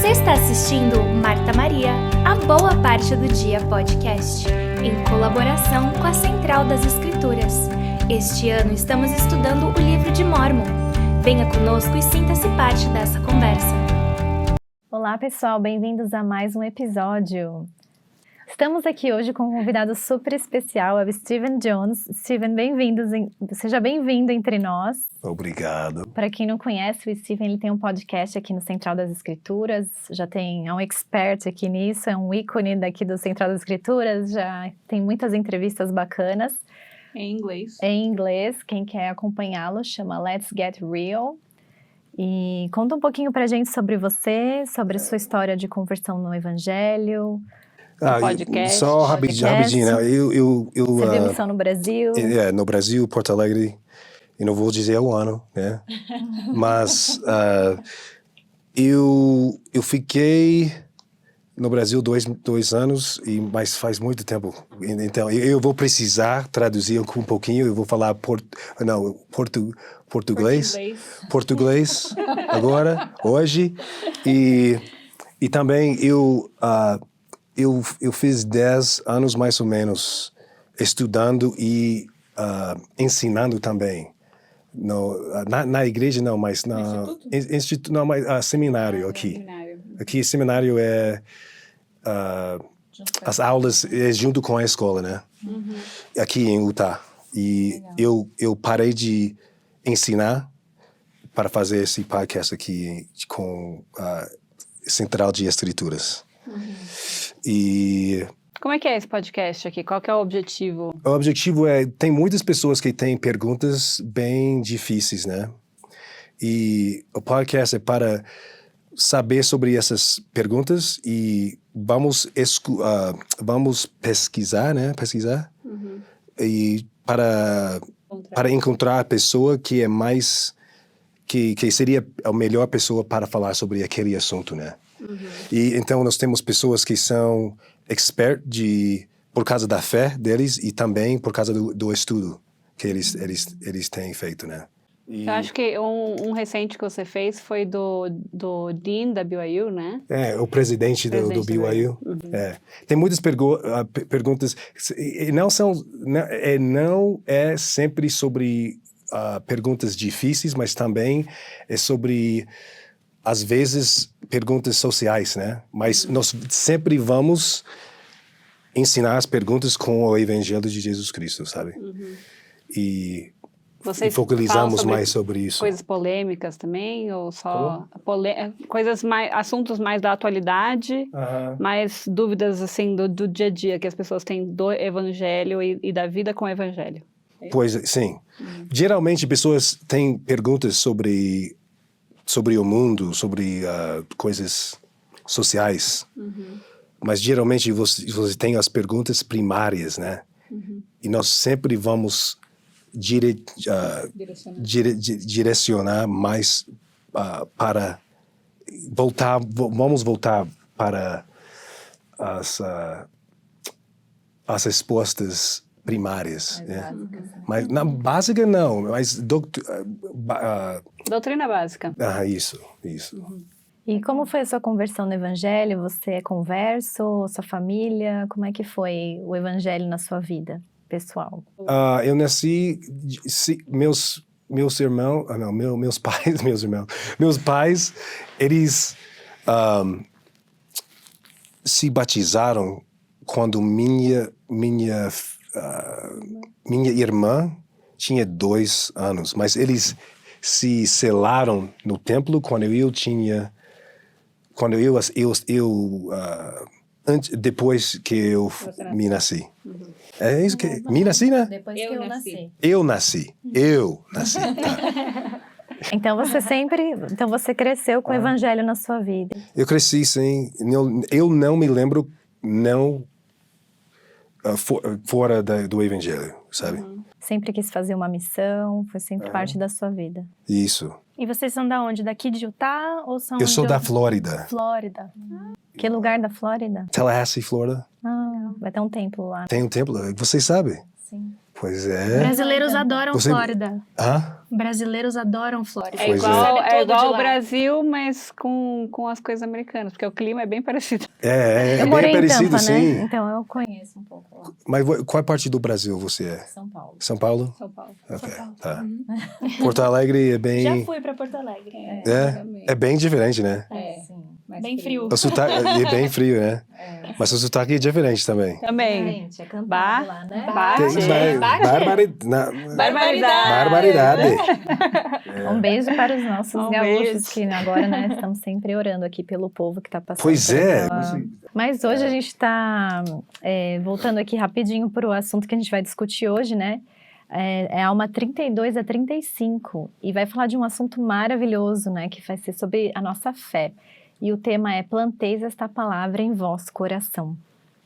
Você está assistindo Marta Maria, a Boa Parte do Dia podcast, em colaboração com a Central das Escrituras. Este ano estamos estudando o livro de Mórmon. Venha conosco e sinta-se parte dessa conversa. Olá pessoal, bem-vindos a mais um episódio. Estamos aqui hoje com um convidado super especial, é o Steven Jones. Steven, seja bem-vindo entre nós. Obrigado. Para quem não conhece, o Steven ele tem um podcast aqui no Central das Escrituras, é um expert aqui nisso, é um ícone daqui do Central das Escrituras, já tem muitas entrevistas bacanas. Em inglês. Em inglês, quem quer acompanhá-lo chama Let's Get Real. E conta um pouquinho pra gente sobre você, sobre a sua história de conversão no Evangelho. Podcast. Só rapidinho, né? Você viu missão no Brasil? No Brasil, Porto Alegre. Eu não vou dizer o ano, né? Mas eu fiquei no Brasil dois anos, mas faz muito tempo. Então, eu vou precisar traduzir um pouquinho. Eu vou falar português agora, hoje. E também eu fiz 10 anos mais ou menos estudando e ensinando também. Na igreja não, mas seminário aqui. Seminário. Aqui seminário é as aulas junto com a escola, né? Uhum. Aqui em Utah. E eu parei de ensinar para fazer esse podcast aqui com a Central de Escrituras. Uhum. E como é que é esse podcast aqui? Qual que é o objetivo? O objetivo tem muitas pessoas que têm perguntas bem difíceis, né? E o podcast é para saber sobre essas perguntas e vamos pesquisar, né? Uhum. E para encontrar a pessoa que é mais que seria a melhor pessoa para falar sobre aquele assunto, né? Uhum. E então nós temos pessoas que são expert por causa da fé deles e também por causa do estudo que eles têm feito, né? Eu acho que um recente que você fez foi do Dean da BYU, né? O presidente do BYU. Uhum. Tem muitas perguntas e não é sempre sobre perguntas difíceis, mas também é sobre, às vezes, perguntas sociais, né? Mas nós sempre vamos ensinar as perguntas com o Evangelho de Jesus Cristo, sabe? Uhum. E focalizamos mais sobre isso. Coisas polêmicas também? Ou só assuntos mais da atualidade, mais dúvidas assim do dia a dia que as pessoas têm do Evangelho e da vida com o Evangelho? Pois, sim. Uhum. Geralmente, pessoas têm perguntas sobre o mundo, sobre coisas sociais. Uhum. Mas, geralmente, você tem as perguntas primárias, né? Uhum. E nós sempre vamos direcionar mais para voltar. Vamos voltar para as respostas primárias, né? Mas na básica não, mas doutrina básica. Isso. Uhum. E como foi a sua conversão no Evangelho? Você é converso? Sua família? Como é que foi o Evangelho na sua vida pessoal? Eu nasci, meus irmãos, meus pais, eles se batizaram quando minha irmã tinha 2 anos, mas eles se selaram no templo depois que eu me nasci. Uhum. É isso que me nasci, né? Depois que eu nasci. Eu nasci. Tá. Então você cresceu com o Evangelho na sua vida. Eu cresci, sim. Eu não me lembro fora do Evangelho, sabe? Uhum. Sempre quis fazer uma missão, foi sempre parte da sua vida. Isso. E vocês são da onde? Daqui de Utah ou são Eu sou da Flórida. Flórida. Que lugar da Flórida? Tallahassee, Flórida. Vai ter um templo lá. Tem um templo, você sabe? Sim. Pois é. Brasileiros adoram Flórida. Hã? Brasileiros adoram Flórida. É Pois igual o Brasil, mas com as coisas americanas, porque o clima é bem parecido. É Eu morei bem em parecido, Tampa, sim. né? Então eu conheço um pouco lá. Mas qual parte do Brasil você é? São Paulo. São Paulo? São Paulo. Ok, tá. Porto Alegre é bem... Já fui pra Porto Alegre. É bem diferente, né? Sim. Bem frio. O sotaque é bem frio, né? Mas o sotaque é diferente também. Também. Gente, é cantado lá, né? Barbaridade. Um beijo para os nossos gaúchos beijo. que agora, né, estamos sempre orando aqui pelo povo que está passando. Pois é. Mas hoje a gente está voltando aqui rapidinho para o assunto que a gente vai discutir hoje, né? É Alma 32 a 35 e vai falar de um assunto maravilhoso, né? Que vai ser sobre a nossa fé. E o tema é planteis esta palavra em vosso coração.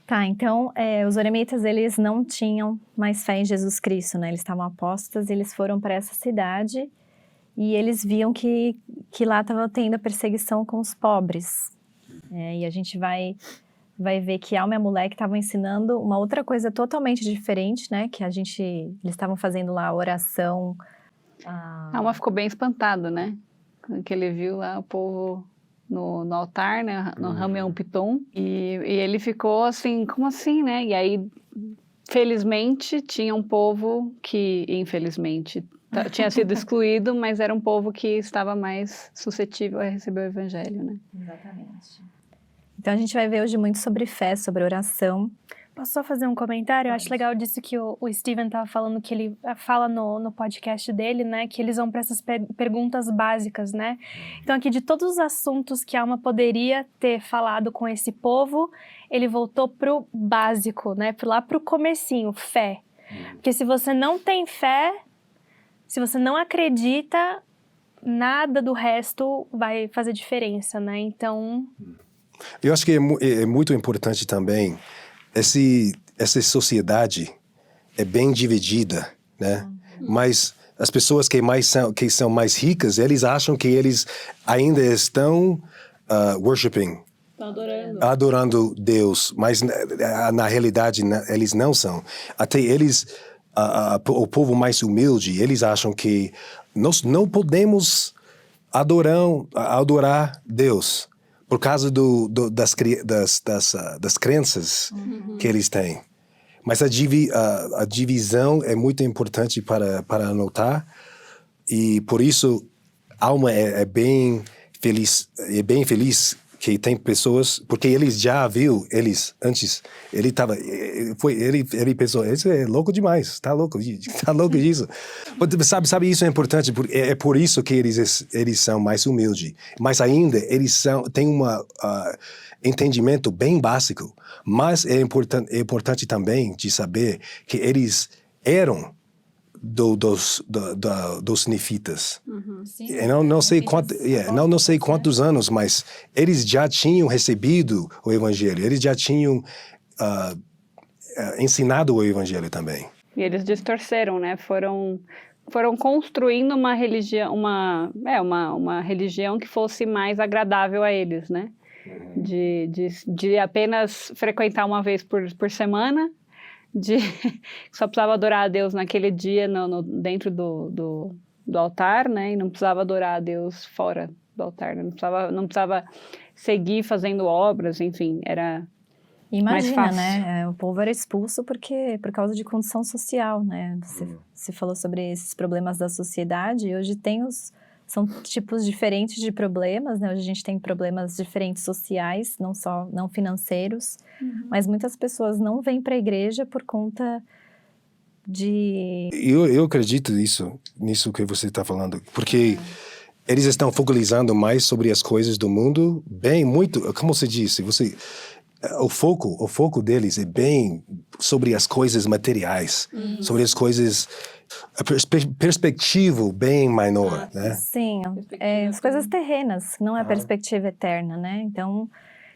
Tá, então os oremitas, eles não tinham mais fé em Jesus Cristo, né? Eles estavam apóstatas e eles foram para essa cidade e eles viam que lá estava tendo a perseguição com os pobres. E a gente vai ver que Alma e a Moleque estavam ensinando uma outra coisa totalmente diferente, né? Que eles estavam fazendo lá a oração. A Alma ficou bem espantado, né? Que ele viu lá o povo no altar, né? No Rameão Piton. E ele ficou assim, como assim, né? E aí, felizmente, tinha um povo que, infelizmente, tinha sido excluído, mas era um povo que estava mais suscetível a receber o evangelho, né? Exatamente. Então a gente vai ver hoje muito sobre fé, sobre oração. Posso só fazer um comentário? Eu acho legal disso que o Steven estava falando, que ele fala no podcast dele, né? Que eles vão para essas perguntas básicas, né? Então aqui, de todos os assuntos que a Alma poderia ter falado com esse povo, ele voltou pro básico, né? Lá pro comecinho, fé. Porque se você não tem fé, se você não acredita, nada do resto vai fazer diferença, né? Então... Eu acho que é muito importante também, essa sociedade é bem dividida, né? Mas as pessoas que são mais ricas, eles acham que eles ainda estão worshiping, adorando Deus, mas na realidade eles não são. Até eles, o povo mais humilde, eles acham que nós não podemos adorar Deus por causa das crenças que eles têm. Mas a divisão é muito importante para anotar, e por isso Alma é bem feliz que tem pessoas, porque eles já viu eles antes, ele pensou, isso é louco demais, tá louco disso. Sabe, isso é importante, porque é por isso que eles são mais humildes, mas ainda eles têm entendimento bem básico, mas é importante também de saber que eles eram dos nefitas. Eu não sei quantos anos, mas eles já tinham recebido o evangelho, eles já tinham ensinado o evangelho também. E eles distorceram, né? Foram construindo uma religião, uma religião que fosse mais agradável a eles, né? De apenas frequentar uma vez por semana, só precisava adorar a Deus naquele dia dentro do altar, né? E não precisava adorar a Deus fora do altar, né? Não precisava seguir fazendo obras, enfim, era mais fácil. Né? O povo era expulso por causa de condição social, né? Você falou sobre esses problemas da sociedade, e hoje são tipos diferentes de problemas, né? Hoje a gente tem problemas diferentes sociais, não financeiros, mas muitas pessoas não vêm para a igreja por conta de... Eu acredito nisso que você está falando, porque eles estão focalizando mais sobre as coisas do mundo, muito, como você disse, o foco deles é bem sobre as coisas materiais, sobre as coisas... A perspectiva bem menor, né? Sim, as coisas terrenas, não é a perspectiva eterna, né? Então,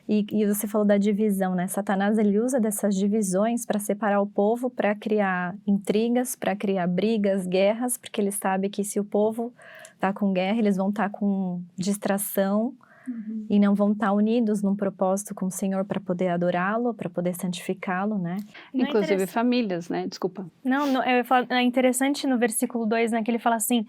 e você falou da divisão, né? Satanás, ele usa dessas divisões para separar o povo, para criar intrigas, para criar brigas, guerras, porque ele sabe que se o povo está com guerra, eles vão estar com distração, e não vão estar unidos num propósito com o Senhor para poder adorá-lo, para poder santificá-lo, né? Inclusive famílias, né? Desculpa. Não, eu ia falar, é interessante no versículo 2, né, que ele fala assim: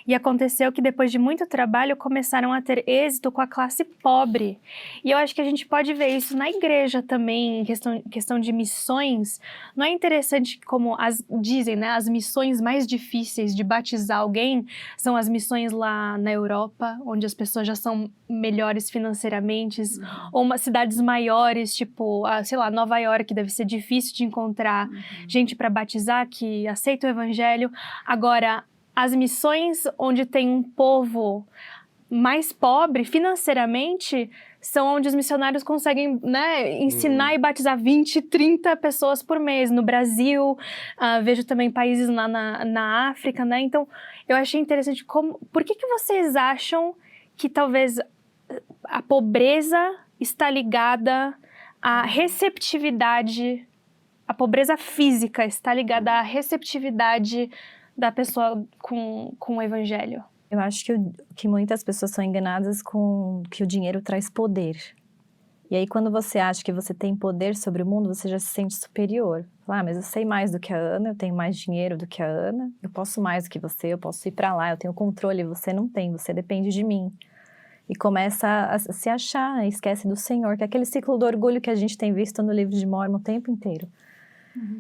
e aconteceu que depois de muito trabalho começaram a ter êxito com a classe pobre. E eu acho que a gente pode ver isso na igreja também, em questão de missões. Não é interessante como dizem, né, as missões mais difíceis de batizar alguém são as missões lá na Europa, onde as pessoas já são melhores financeiramente, ou umas cidades maiores, tipo, sei lá, Nova York, deve ser difícil de encontrar gente para batizar que aceita o evangelho. Agora, as missões onde tem um povo mais pobre financeiramente são onde os missionários conseguem, né, ensinar e batizar 20, 30 pessoas por mês. No Brasil, vejo também países lá na África, né? Então, eu achei interessante por que vocês acham que talvez a pobreza está ligada à receptividade, a pobreza física está ligada à receptividade da pessoa com o evangelho? Eu acho que muitas pessoas são enganadas com que o dinheiro traz poder. E aí, quando você acha que você tem poder sobre o mundo, você já se sente superior. Mas eu sei mais do que a Ana, eu tenho mais dinheiro do que a Ana, eu posso mais do que você, eu posso ir para lá, eu tenho controle, você não tem, você depende de mim. E começa a se achar, esquece do Senhor, que é aquele ciclo do orgulho que a gente tem visto no livro de Mórmon o tempo inteiro.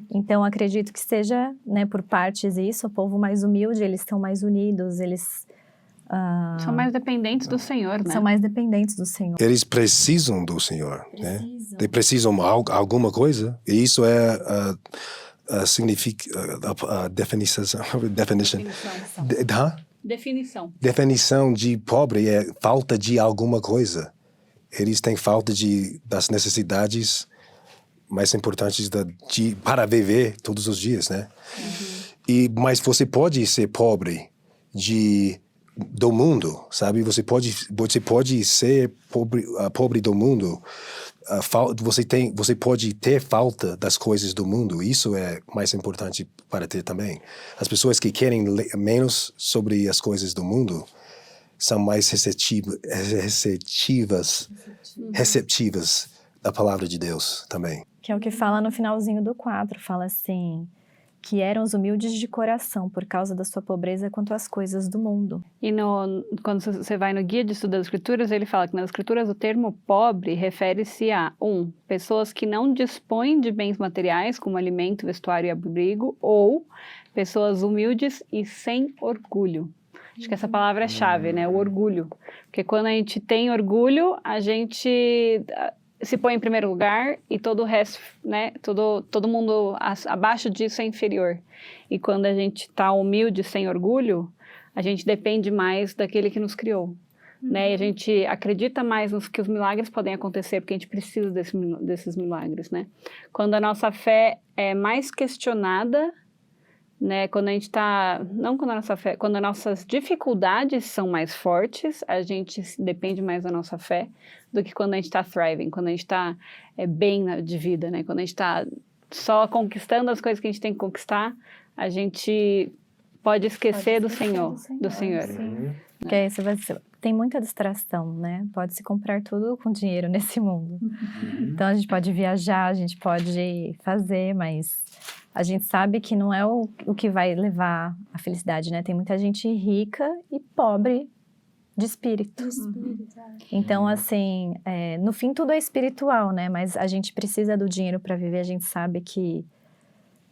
Então, acredito que seja, né, por partes isso, o povo mais humilde, eles estão mais unidos, eles... são mais dependentes do Senhor, né? São mais dependentes do Senhor. Eles precisam do Senhor, né? Eles precisam de alguma coisa, e isso é significa a definição de pobre é falta de alguma coisa. Eles têm falta das necessidades mais importantes para viver todos os dias, né? Mas você pode ser pobre do mundo, sabe? Você pode ser pobre do mundo. Você pode ter falta das coisas do mundo. Isso é mais importante para ter também. As pessoas que querem menos sobre as coisas do mundo são mais receptivas da palavra de Deus também. Que é o que fala no finalzinho do 4, fala assim, que eram os humildes de coração por causa da sua pobreza quanto às coisas do mundo. E quando você vai no Guia de Estudo das Escrituras, ele fala que nas Escrituras o termo pobre refere-se a pessoas que não dispõem de bens materiais, como alimento, vestuário e abrigo, ou pessoas humildes e sem orgulho. Acho que essa palavra é chave, né? O orgulho. Porque quando a gente tem orgulho, a gente se põe em primeiro lugar e todo o resto, né? Todo mundo abaixo disso é inferior. E quando a gente está humilde, sem orgulho, a gente depende mais daquele que nos criou. Né? E a gente acredita mais que os milagres podem acontecer, porque a gente precisa desses milagres, né? Quando a nossa fé é mais questionada, né? Quando a gente está... Não quando a nossa fé... Quando as nossas dificuldades são mais fortes, a gente depende mais da nossa fé do que quando a gente está thriving, quando a gente está bem de vida, né? Quando a gente está só conquistando as coisas que a gente tem que conquistar, a gente pode esquecer do Senhor. Porque aí tem muita distração, né? Pode-se comprar tudo com dinheiro nesse mundo. Então, a gente pode viajar, a gente pode fazer, mas a gente sabe que não é o que vai levar à felicidade, né? Tem muita gente rica e pobre de espírito. Então, assim, no fim tudo é espiritual, né? Mas a gente precisa do dinheiro para viver. A gente sabe que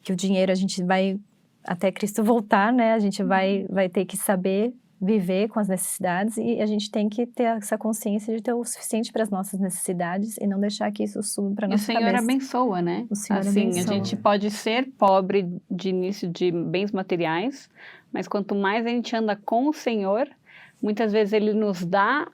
o dinheiro a gente vai, até Cristo voltar, né? A gente vai ter que saber viver com as necessidades e a gente tem que ter essa consciência de ter o suficiente para as nossas necessidades e não deixar que isso suba para nossa cabeça. E o Senhor abençoa, né? O Senhor assim, abençoa. A gente pode ser pobre de início de bens materiais, mas quanto mais a gente anda com o Senhor, muitas vezes Ele nos dá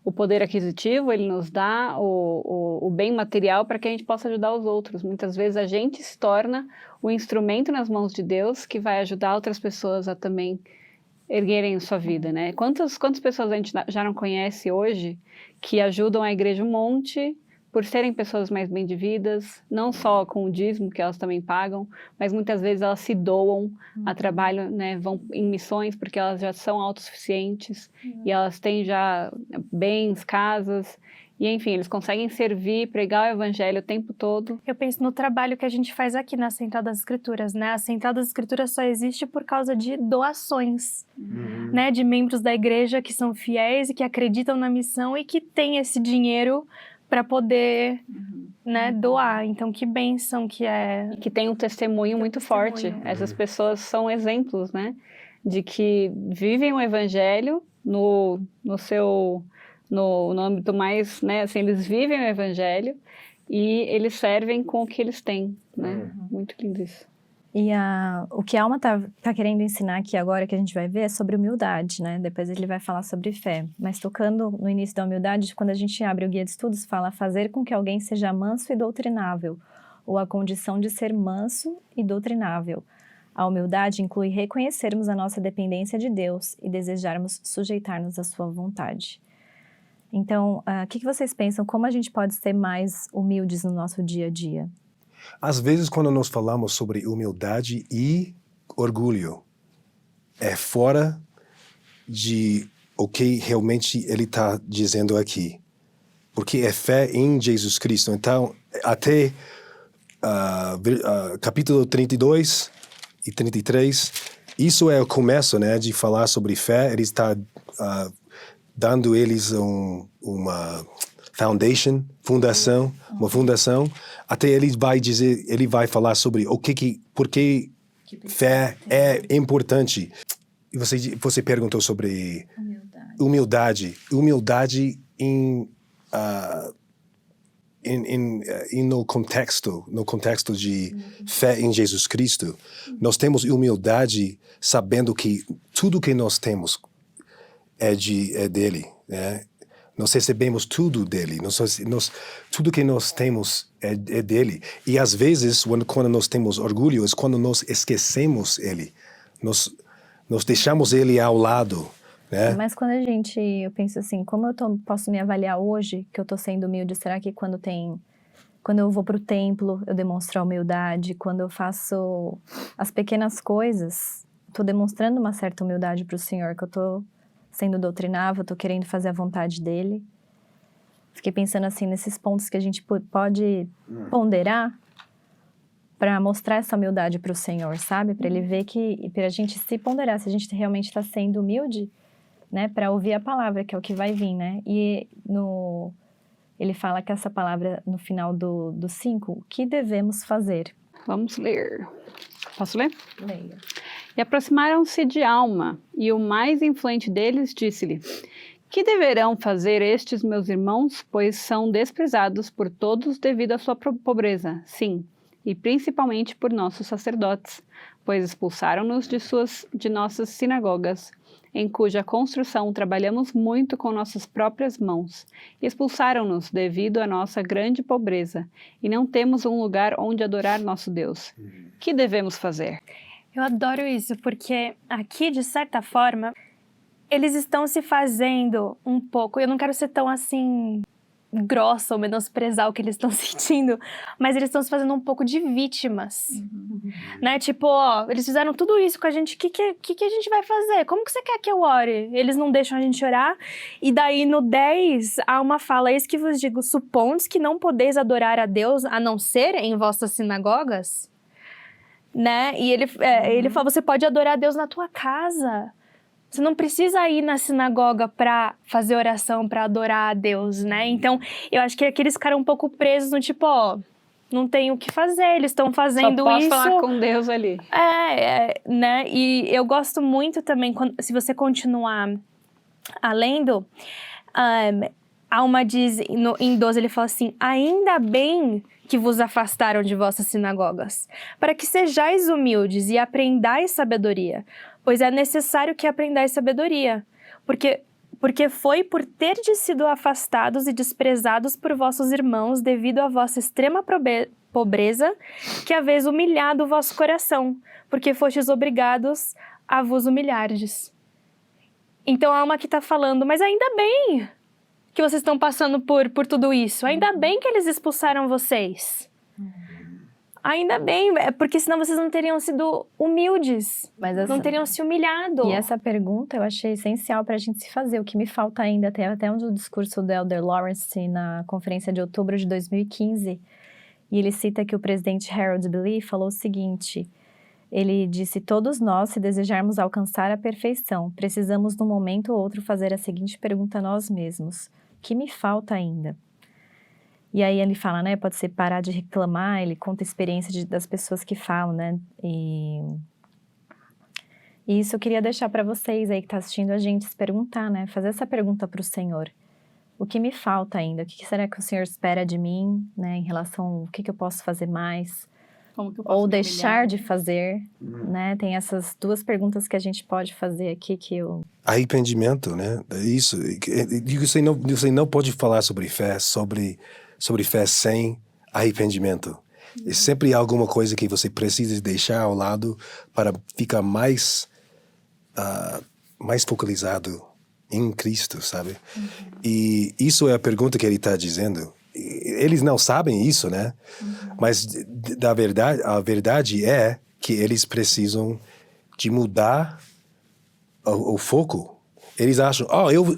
o poder aquisitivo, Ele nos dá o bem material para que a gente possa ajudar os outros. Muitas vezes a gente se torna o instrumento nas mãos de Deus que vai ajudar outras pessoas a também erguerem sua vida, né? Quantas pessoas a gente já não conhece hoje que ajudam a igreja um monte, por serem pessoas mais bem de vidas, não só com o dízimo que elas também pagam, mas muitas vezes elas se doam a trabalho, né, vão em missões porque elas já são autossuficientes e elas têm já bens, casas, e enfim, eles conseguem servir, pregar o evangelho o tempo todo. Eu penso no trabalho que a gente faz aqui na Central das Escrituras, né? A Central das Escrituras só existe por causa de doações, né? De membros da igreja que são fiéis e que acreditam na missão e que têm esse dinheiro para poder, né, doar. Então, que bênção que é. Que tem um testemunho muito forte. Essas pessoas são exemplos, né? De que vivem o evangelho no âmbito mais, né, assim, eles vivem o evangelho e eles servem com o que eles têm, né? Muito lindo isso. E o que a Alma tá querendo ensinar aqui agora, que a gente vai ver, é sobre humildade, né? Depois ele vai falar sobre fé. Mas tocando no início da humildade, quando a gente abre o guia de estudos, fala fazer com que alguém seja manso e doutrinável, ou a condição de ser manso e doutrinável. A humildade inclui reconhecermos a nossa dependência de Deus e desejarmos sujeitar-nos à sua vontade. Então, o que vocês pensam? Como a gente pode ser mais humildes no nosso dia a dia? Às vezes, quando nós falamos sobre humildade e orgulho, é fora de o que realmente ele está dizendo aqui. Porque é fé em Jesus Cristo. Então, até capítulo 32 e 33, isso é o começo, né, de falar sobre fé. Ele está dando eles uma fundação, até ele vai falar sobre por que fé é importante. E você perguntou sobre humildade no contexto de fé em Jesus Cristo. Nós temos humildade sabendo que tudo que nós temos é dele, né? Nós recebemos tudo dele, tudo que nós temos é dele. E às vezes, quando nós temos orgulho, é quando nós esquecemos ele. Nós deixamos ele ao lado, né? Mas quando eu penso assim, como posso me avaliar hoje, que eu estou sendo humilde? Será que quando eu vou para o templo, eu demonstro a humildade? Quando eu faço as pequenas coisas, estou demonstrando uma certa humildade para o Senhor, que eu estou sendo doutrinável, estou querendo fazer a vontade dele. Fiquei pensando assim, nesses pontos que a gente pode ponderar para mostrar essa humildade para o Senhor, sabe? Para ele ver para a gente se ponderar, se a gente realmente está sendo humilde, né? Para ouvir a palavra, que é o que vai vir, né? E ele fala que essa palavra, no final do 5, o que devemos fazer? Vamos ler. Posso ler? Leia. E aproximaram-se de Alma, e o mais influente deles disse-lhe: que deverão fazer estes meus irmãos, pois são desprezados por todos devido à sua pobreza? Sim, e principalmente por nossos sacerdotes, pois expulsaram-nos de nossas sinagogas, em cuja construção trabalhamos muito com nossas próprias mãos. Expulsaram-nos devido à nossa grande pobreza, e não temos um lugar onde adorar nosso Deus. Que devemos fazer? Eu adoro isso, porque aqui, de certa forma, eles estão se fazendo um pouco... Eu não quero ser tão, assim, grossa ou menosprezar o que eles estão sentindo, mas eles estão se fazendo um pouco de vítimas, né? Tipo, eles fizeram tudo isso com a gente, o que a gente vai fazer? Como que você quer que eu ore? Eles não deixam a gente orar. E daí, no 10, há uma fala: eis que vos digo, supondes que não podeis adorar a Deus, a não ser em vossas sinagogas? Né? E ele fala, você pode adorar a Deus na tua casa. Você não precisa ir na sinagoga para fazer oração, para adorar a Deus, né? Então, eu acho que aqueles caras um pouco presos no tipo, não tem o que fazer, eles estão fazendo Só posso isso. falar com Deus ali. Né? E eu gosto muito também, se você continuar lendo, Alma diz, em 12, ele fala assim: ainda bem que vos afastaram de vossas sinagogas, para que sejais humildes e aprendais sabedoria, pois é necessário que aprendais sabedoria, porque foi por terdes sido afastados e desprezados por vossos irmãos devido à vossa extrema pobreza, que haveis humilhado o vosso coração, porque fostes obrigados a vos humilhardes. Então a alma aqui está falando, mas ainda bem que vocês estão passando por tudo isso. Ainda bem que eles expulsaram vocês. Ainda bem, porque senão vocês não teriam sido humildes, não teriam se humilhado. E essa pergunta eu achei essencial para a gente se fazer. O que me falta ainda, tem até um discurso do Elder Lawrence na conferência de outubro de 2015, e ele cita que o presidente Harold B. Lee falou o seguinte, ele disse, todos nós, se desejarmos alcançar a perfeição, precisamos num momento ou outro fazer a seguinte pergunta a nós mesmos, o que me falta ainda? E aí ele fala, né, pode ser parar de reclamar, ele conta a experiência das pessoas que falam, né, e isso eu queria deixar para vocês aí que tá assistindo a gente se perguntar, né, fazer essa pergunta para o Senhor. O que me falta ainda? O que será que o Senhor espera de mim, né, em relação ao que eu posso fazer mais? Como que eu posso ou deixar de fazer, né, tem essas duas perguntas que a gente pode fazer aqui que eu... Arrependimento, né, isso, você não pode falar sobre fé sem arrependimento. É sempre alguma coisa que você precisa deixar ao lado para ficar mais focalizado em Cristo, sabe? E isso é a pergunta que ele está dizendo. Eles não sabem isso, né? Mas a verdade é que eles precisam de mudar o foco. Eles acham,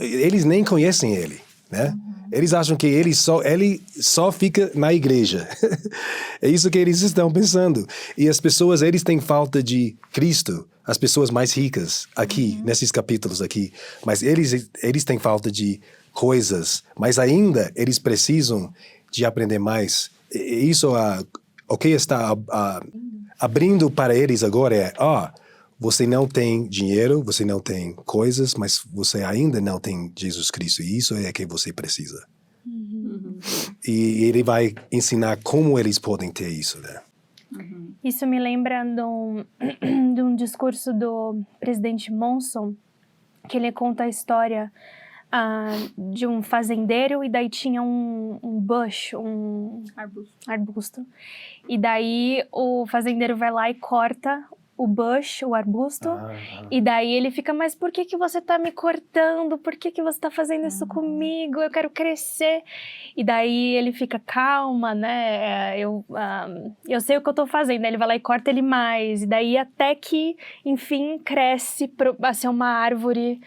eles nem conhecem ele, né? Eles acham que ele só fica na igreja. É isso que eles estão pensando. E as pessoas, eles têm falta de Cristo. As pessoas mais ricas aqui, nesses capítulos aqui. Mas eles têm falta de coisas. Mas eles precisam de aprender mais. E isso, o que está abrindo para eles agora é, você não tem dinheiro, você não tem coisas, mas você ainda não tem Jesus Cristo. E isso é que você precisa. E ele vai ensinar como eles podem ter isso, né? Isso me lembra de um discurso do presidente Monson, que ele conta a história de um fazendeiro e daí tinha um bush, um arbusto. E daí o fazendeiro vai lá e corta o bush, o arbusto, e daí ele fica, mas por que você tá me cortando? Por que você tá fazendo isso comigo? Eu quero crescer. E daí ele fica, calma, né? Eu sei o que eu tô fazendo. Ele vai lá e corta ele mais. E daí até que, enfim, cresce pra ser uma árvore,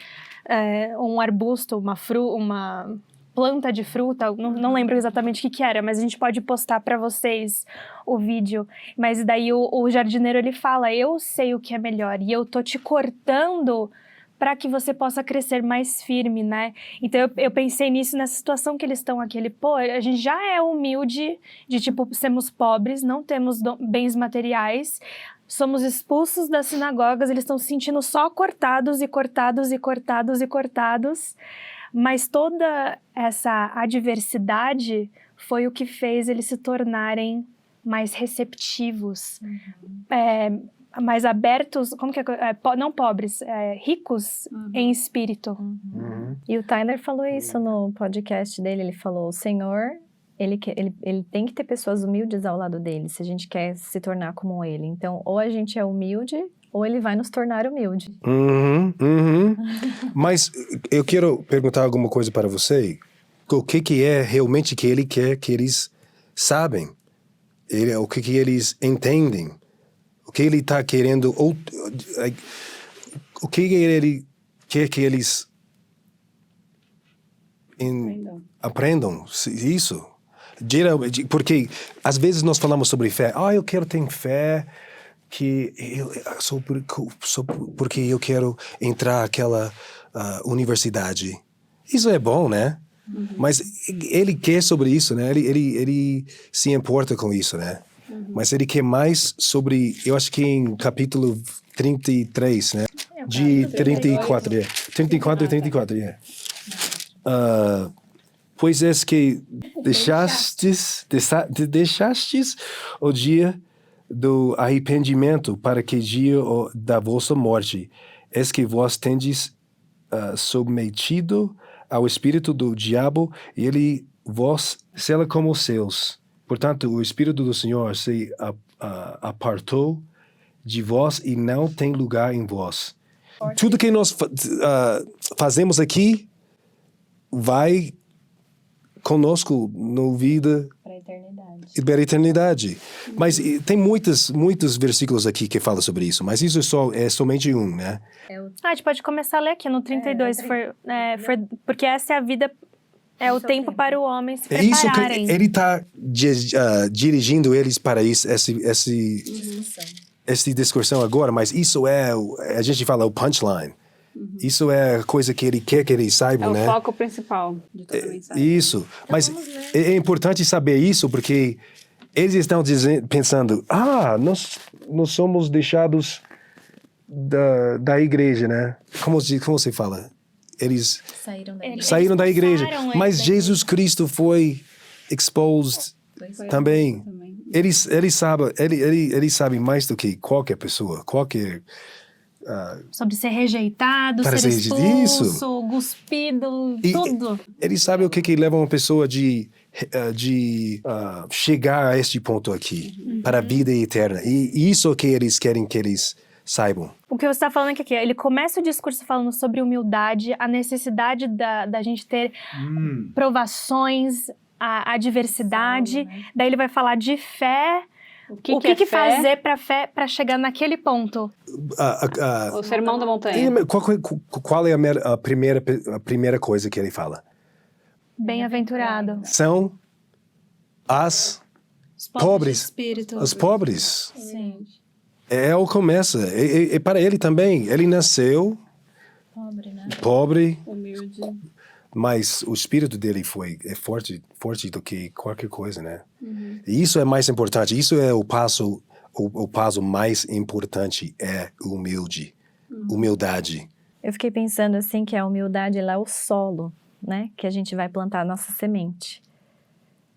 um arbusto, uma planta de fruta, não lembro exatamente o que era, mas a gente pode postar para vocês o vídeo. Mas daí o jardineiro, ele fala, eu sei o que é melhor e eu tô te cortando para que você possa crescer mais firme, né? Então eu pensei nisso, nessa situação que eles estão aqui. A gente já é humilde, de tipo, sermos pobres, não temos bens materiais, somos expulsos das sinagogas, eles estão se sentindo só cortados e cortados e cortados e cortados. Mas toda essa adversidade foi o que fez eles se tornarem mais receptivos, mais abertos, não pobres, ricos em espírito. E o Tyler falou isso no podcast dele, ele falou, o Senhor, ele tem que ter pessoas humildes ao lado dele, se a gente quer se tornar como ele. Então, ou a gente é humilde, ou ele vai nos tornar humilde. Mas eu quero perguntar alguma coisa para você. O que é realmente que ele quer que eles sabem? O que eles entendem? O que ele está querendo? O que ele quer que eles aprendam? Isso. Porque às vezes nós falamos sobre fé. Eu quero ter fé. Porque eu quero entrar naquela universidade. Isso é bom, né? Mas ele quer sobre isso, né? Ele se importa com isso, né? Mas ele quer mais sobre, eu acho que em capítulo 33, né? De 34, 34 e 34, pois é que deixastes o dia do arrependimento para que dia da vossa morte é que vós tendes submetido ao espírito do diabo e ele vos sela como seus. Portanto, o espírito do Senhor se apartou de vós e não tem lugar em vós. Tudo que nós fazemos aqui vai conosco no vida para a eternidade. Mas tem muitos versículos aqui que falam sobre isso, mas isso é somente um, né? A gente pode começar a ler aqui no 32, porque essa é a vida, é o tempo para o homem se É isso prepararem. que ele está dirigindo eles para isso, essa discussão agora, mas isso a gente fala o punchline. Isso é a coisa que ele quer que eles saibam, né? É o foco principal de toda a mensagem. Isso, mas é importante saber isso porque eles estão pensando, nós somos deixados da igreja, né? Como se fala? Eles saíram da igreja, mas Jesus Cristo foi exposed também. Eles sabem mais do que qualquer pessoa, sobre ser rejeitado, ser expulso, cuspido, tudo. Eles sabem o que leva uma pessoa de chegar a este ponto aqui, para a vida eterna. E isso que eles querem que eles saibam. O que você está falando aqui, ele começa o discurso falando sobre humildade, a necessidade da gente ter provações, a adversidade. Daí ele vai falar de fé. O que fazer para fé para chegar naquele ponto? O sermão da montanha. Qual é a primeira coisa que ele fala? Bem-aventurado. São os pobres. Espírito. Os pobres. Sim. É o começo. E para ele também. Ele nasceu pobre, humilde. Mas o espírito dele é forte do que qualquer coisa, né? E isso é mais importante. Isso é o passo mais importante, é humildade. Eu fiquei pensando assim que a humildade ela é o solo, né? Que a gente vai plantar a nossa semente.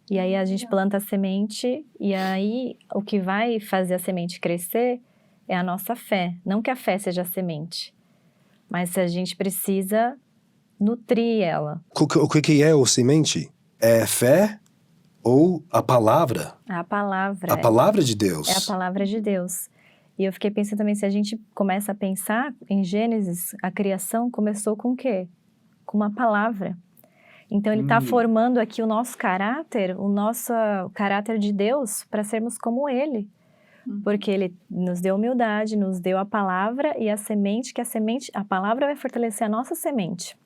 E aí a gente planta a semente e aí o que vai fazer a semente crescer é a nossa fé. Não que a fé seja a semente, mas a gente precisa nutrir ela. O que é o semente? É fé ou a palavra? A palavra. A palavra de Deus. É a palavra de Deus. E eu fiquei pensando também, se a gente começa a pensar em Gênesis, a criação começou com o quê? Com uma palavra. Então ele está formando aqui o nosso caráter de Deus para sermos como Ele. Porque Ele nos deu humildade, nos deu a palavra e a semente, a palavra vai fortalecer a nossa semente.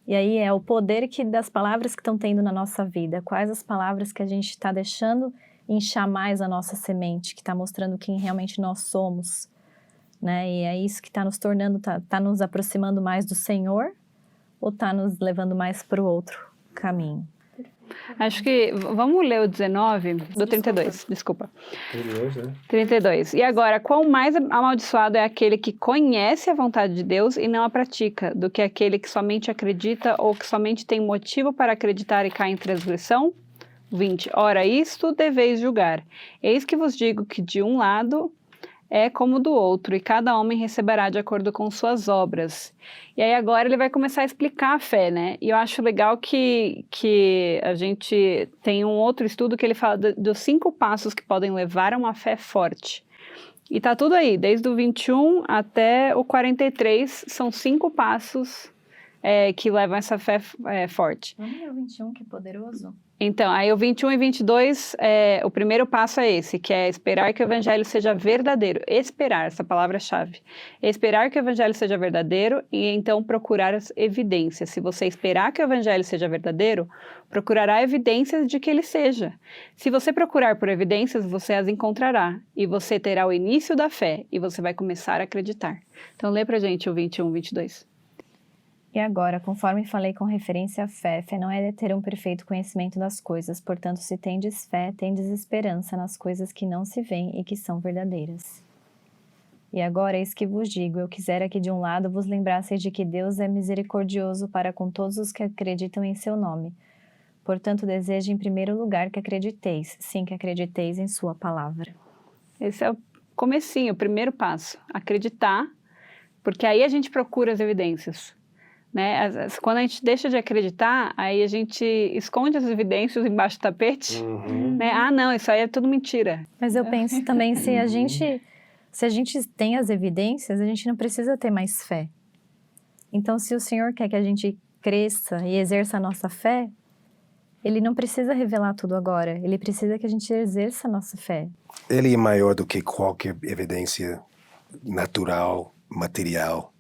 E aí é o poder das palavras que estão tendo na nossa vida. Quais as palavras que a gente está deixando inchar mais a nossa semente, que está mostrando quem realmente nós somos, né? E é isso que está nos tornando, tá nos aproximando mais do Senhor ou está nos levando mais para o outro caminho? Acho que, vamos ler o 19 do 32, desculpa. 32, né? 32. E agora, quão mais amaldiçoado é aquele que conhece a vontade de Deus e não a pratica, do que aquele que somente acredita ou que somente tem motivo para acreditar e cai em transgressão? 20. Ora, isto deveis julgar. Eis que vos digo que de um lado é como do outro, e cada homem receberá de acordo com suas obras. E aí agora ele vai começar a explicar a fé, né? E eu acho legal que a gente tem um outro estudo que ele fala dos 5 passos que podem levar a uma fé forte. E tá tudo aí, desde o 21 até o 43, são 5 passos que levam essa fé forte. Vamos ler o 21, que poderoso. Então, aí o 21 e 22, o primeiro passo é esse, que é esperar que o evangelho seja verdadeiro. Esperar, essa palavra-chave. Esperar que o evangelho seja verdadeiro e então procurar as evidências. Se você esperar que o evangelho seja verdadeiro, procurará evidências de que ele seja. Se você procurar por evidências, você as encontrará. E você terá o início da fé e você vai começar a acreditar. Então, lê pra gente o 21 e 22. E agora, conforme falei com referência à fé, fé não é ter um perfeito conhecimento das coisas, portanto, se tendes fé, tendes esperança nas coisas que não se veem e que são verdadeiras. E agora, eis que vos digo, eu quisera que de um lado vos lembrasseis de que Deus é misericordioso para com todos os que acreditam em seu nome. Portanto, desejo em primeiro lugar que acrediteis, sim, que acrediteis em sua palavra. Esse é o comecinho, o primeiro passo, acreditar, porque aí a gente procura as evidências. Né? Quando a gente deixa de acreditar, aí a gente esconde as evidências embaixo do tapete. Né? Ah, não, isso aí é tudo mentira. Mas eu penso também, se a gente tem as evidências, a gente não precisa ter mais fé. Então, se o Senhor quer que a gente cresça e exerça a nossa fé, Ele não precisa revelar tudo agora. Ele precisa que a gente exerça a nossa fé. Ele é maior do que qualquer evidência natural, material.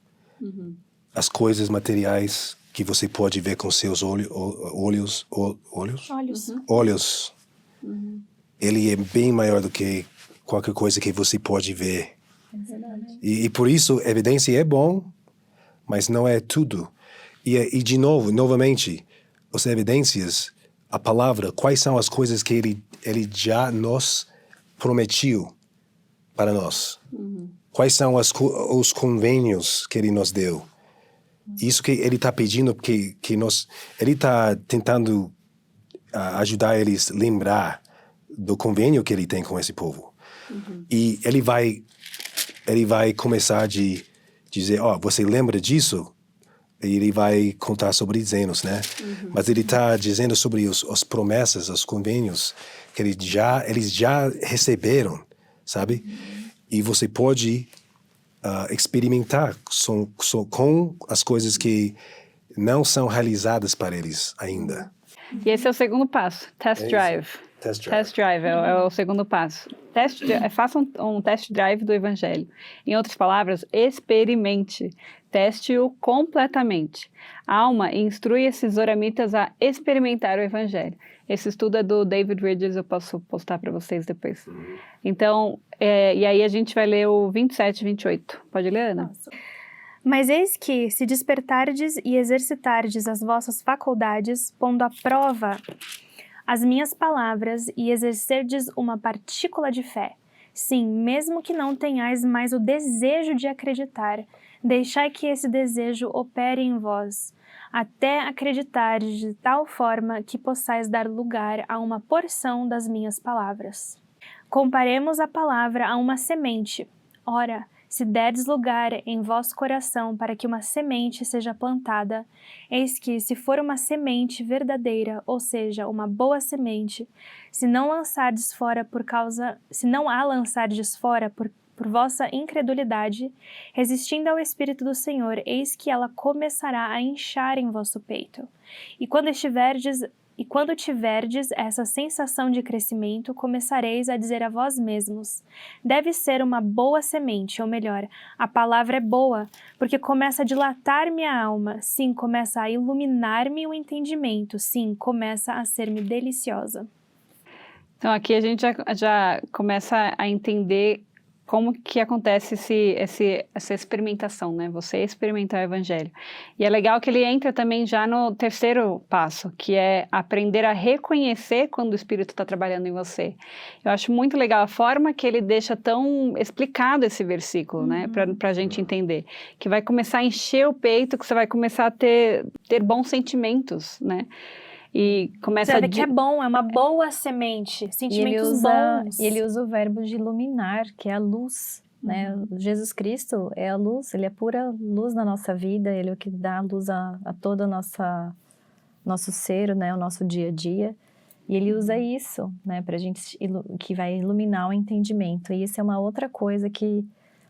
As coisas materiais que você pode ver com seus olhos. Ele é bem maior do que qualquer coisa que você pode ver. E por isso, evidência é bom, mas não é tudo. E de novo, novamente, as evidências, a palavra, quais são as coisas que ele já nos prometeu para nós? Quais são os convênios que ele nos deu? Isso que ele está pedindo, ele está tentando ajudar eles a lembrar do convênio que ele tem com esse povo. E ele vai começar a dizer, você lembra disso? E ele vai contar sobre Zenos, né? Mas ele está dizendo sobre as promessas, os convênios que eles já receberam, sabe? E você pode experimentar com as coisas que não são realizadas para eles ainda. E esse é o segundo passo, test drive. Test drive é o segundo passo. Faça um test drive do Evangelho. Em outras palavras, experimente. Teste-o completamente. A alma instrui esses zoramitas a experimentar o Evangelho. Esse estudo é do David Ridges, eu posso postar para vocês depois. Então, e aí a gente vai ler o 27 e 28. Pode ler, Ana? Nossa. Mas eis que, se despertardes e exercitardes as vossas faculdades, pondo à prova as minhas palavras e exercerdes uma partícula de fé, sim, mesmo que não tenhais mais o desejo de acreditar, deixai que esse desejo opere em vós, até acreditardes de tal forma que possais dar lugar a uma porção das minhas palavras. Comparemos a palavra a uma semente. Ora, se derdes lugar em vosso coração para que uma semente seja plantada, eis que, se for uma semente verdadeira, ou seja, uma boa semente, se não a lançardes fora por vossa incredulidade, resistindo ao Espírito do Senhor, eis que ela começará a inchar em vosso peito. E quando tiverdes essa sensação de crescimento, começareis a dizer a vós mesmos: deve ser uma boa semente, ou melhor, a palavra é boa, porque começa a dilatar minha alma, sim, começa a iluminar-me o entendimento, sim, começa a ser-me deliciosa. Então aqui a gente já começa a entender como que acontece essa experimentação, né? Você experimentar o Evangelho. E é legal que ele entra também já no terceiro passo, que é aprender a reconhecer quando o Espírito está trabalhando em você. Eu acho muito legal a forma que ele deixa tão explicado esse versículo, né? Para a gente entender. Que vai começar a encher o peito, que você vai começar a ter bons sentimentos, né? E começa Você vê que é bom, é uma boa semente, sentimentos bons. E ele usa o verbo de iluminar, que é a luz, né? Jesus Cristo é a luz, ele é pura luz na nossa vida, ele é o que dá luz a todo o nosso ser, né? O nosso dia a dia. E ele usa isso, né? Pra gente, que vai iluminar o entendimento. E isso é uma outra coisa que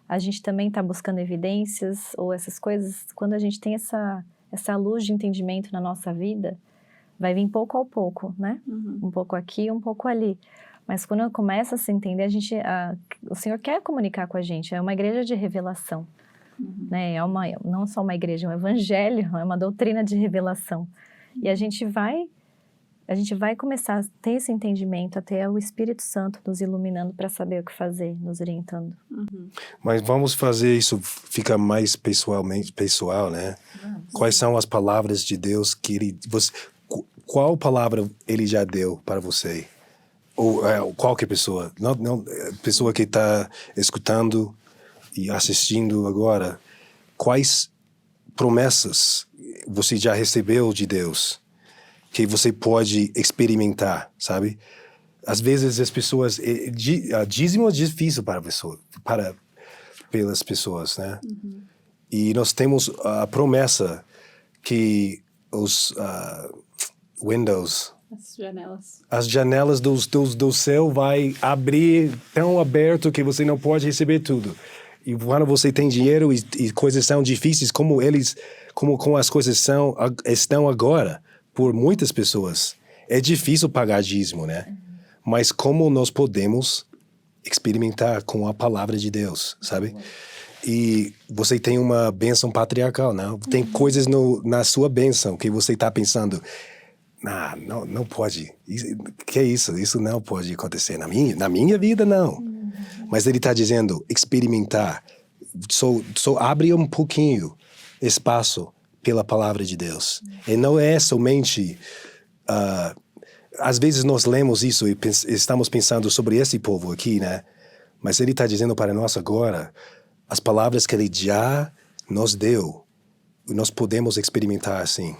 a gente também está buscando evidências, ou essas coisas, quando a gente tem essa luz de entendimento na nossa vida, vai vir pouco a pouco, né? Um pouco aqui, um pouco ali. Mas quando começa a se entender, o Senhor quer comunicar com a gente. É uma igreja de revelação, né? Não só uma igreja, é um evangelho, é uma doutrina de revelação. E a gente vai começar a ter esse entendimento, até o Espírito Santo nos iluminando para saber o que fazer, nos orientando. Mas vamos fazer isso ficar mais pessoal, né? Quais são as palavras de Deus que qual palavra ele já deu para você? Ou qualquer pessoa, não pessoa que está escutando e assistindo agora, quais promessas você já recebeu de Deus que você pode experimentar, sabe? Às vezes as pessoas, dízimo é difícil pelas pessoas, né? E nós temos a promessa que os windows, as janelas do céu vai abrir tão aberto que você não pode receber tudo. E quando você tem dinheiro e coisas são difíceis, como as coisas estão agora por muitas pessoas, É difícil pagar dízimo, né? Mas como nós podemos experimentar com a palavra de Deus, sabe? E você tem uma bênção patriarcal, né? Tem coisas na sua bênção que você está pensando, não pode. Que é isso? Isso não pode acontecer. Na minha vida, não. Mas ele está dizendo, experimentar. Só abre um pouquinho espaço pela palavra de Deus. E não é somente... às vezes nós lemos isso e estamos pensando sobre esse povo aqui, né? Mas ele está dizendo para nós agora, as palavras que ele já nos deu, nós podemos experimentar assim.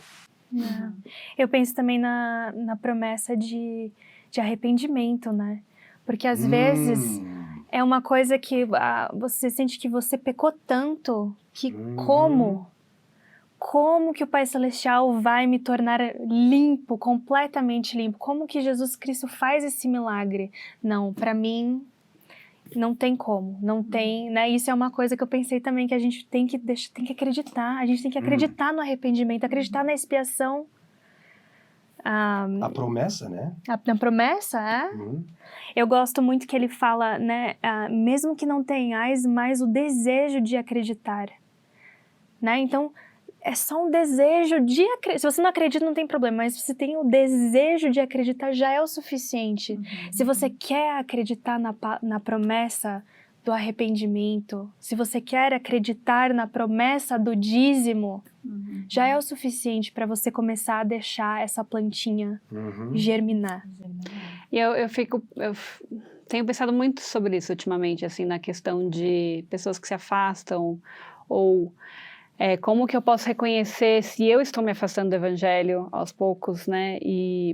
Eu penso também na promessa de arrependimento, né? Porque às vezes é uma coisa que você sente que você pecou tanto que como que o Pai Celestial vai me tornar limpo, completamente limpo? Como que Jesus Cristo faz esse milagre? Não, para mim, não tem como, não tem, né? Isso é uma coisa que eu pensei também, que a gente tem que acreditar, a gente tem que acreditar no arrependimento, acreditar na expiação. A promessa, né? Na promessa, é? Eu gosto muito que ele fala, né? Mesmo que não tenhais mais o desejo de acreditar, né? Então, é só um desejo de acreditar. Se você não acredita, não tem problema, mas se você tem o desejo de acreditar, já é o suficiente. Se você quer acreditar na promessa do arrependimento, se você quer acreditar na promessa do dízimo, já é o suficiente para você começar a deixar essa plantinha germinar. E eu tenho pensado muito sobre isso ultimamente, assim, na questão de pessoas que se afastam, ou como que eu posso reconhecer se eu estou me afastando do evangelho aos poucos, né?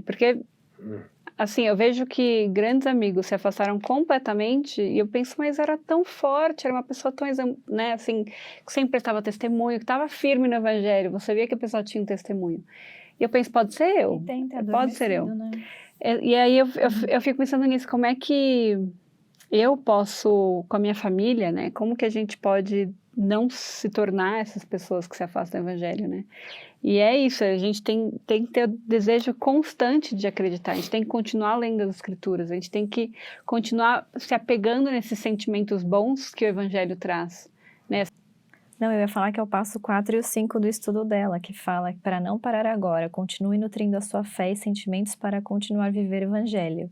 Porque, assim, eu vejo que grandes amigos se afastaram completamente e eu penso, mas era tão forte, era uma pessoa tão, né, assim, que sempre prestava testemunho, que estava firme no evangelho, você via que a pessoa tinha um testemunho. E eu penso, pode ser eu, pode ser eu. Né? E aí eu fico pensando nisso, como é que eu posso, com a minha família, né, como que a gente pode não se tornar essas pessoas que se afastam do evangelho, né? E é isso, a gente tem que ter o desejo constante de acreditar, a gente tem que continuar lendo as escrituras, a gente tem que continuar se apegando nesses sentimentos bons que o evangelho traz, né? Não, eu ia falar que é o passo 4 e o 5 do estudo dela, que fala que para não parar agora, continue nutrindo a sua fé e sentimentos para continuar a viver o evangelho.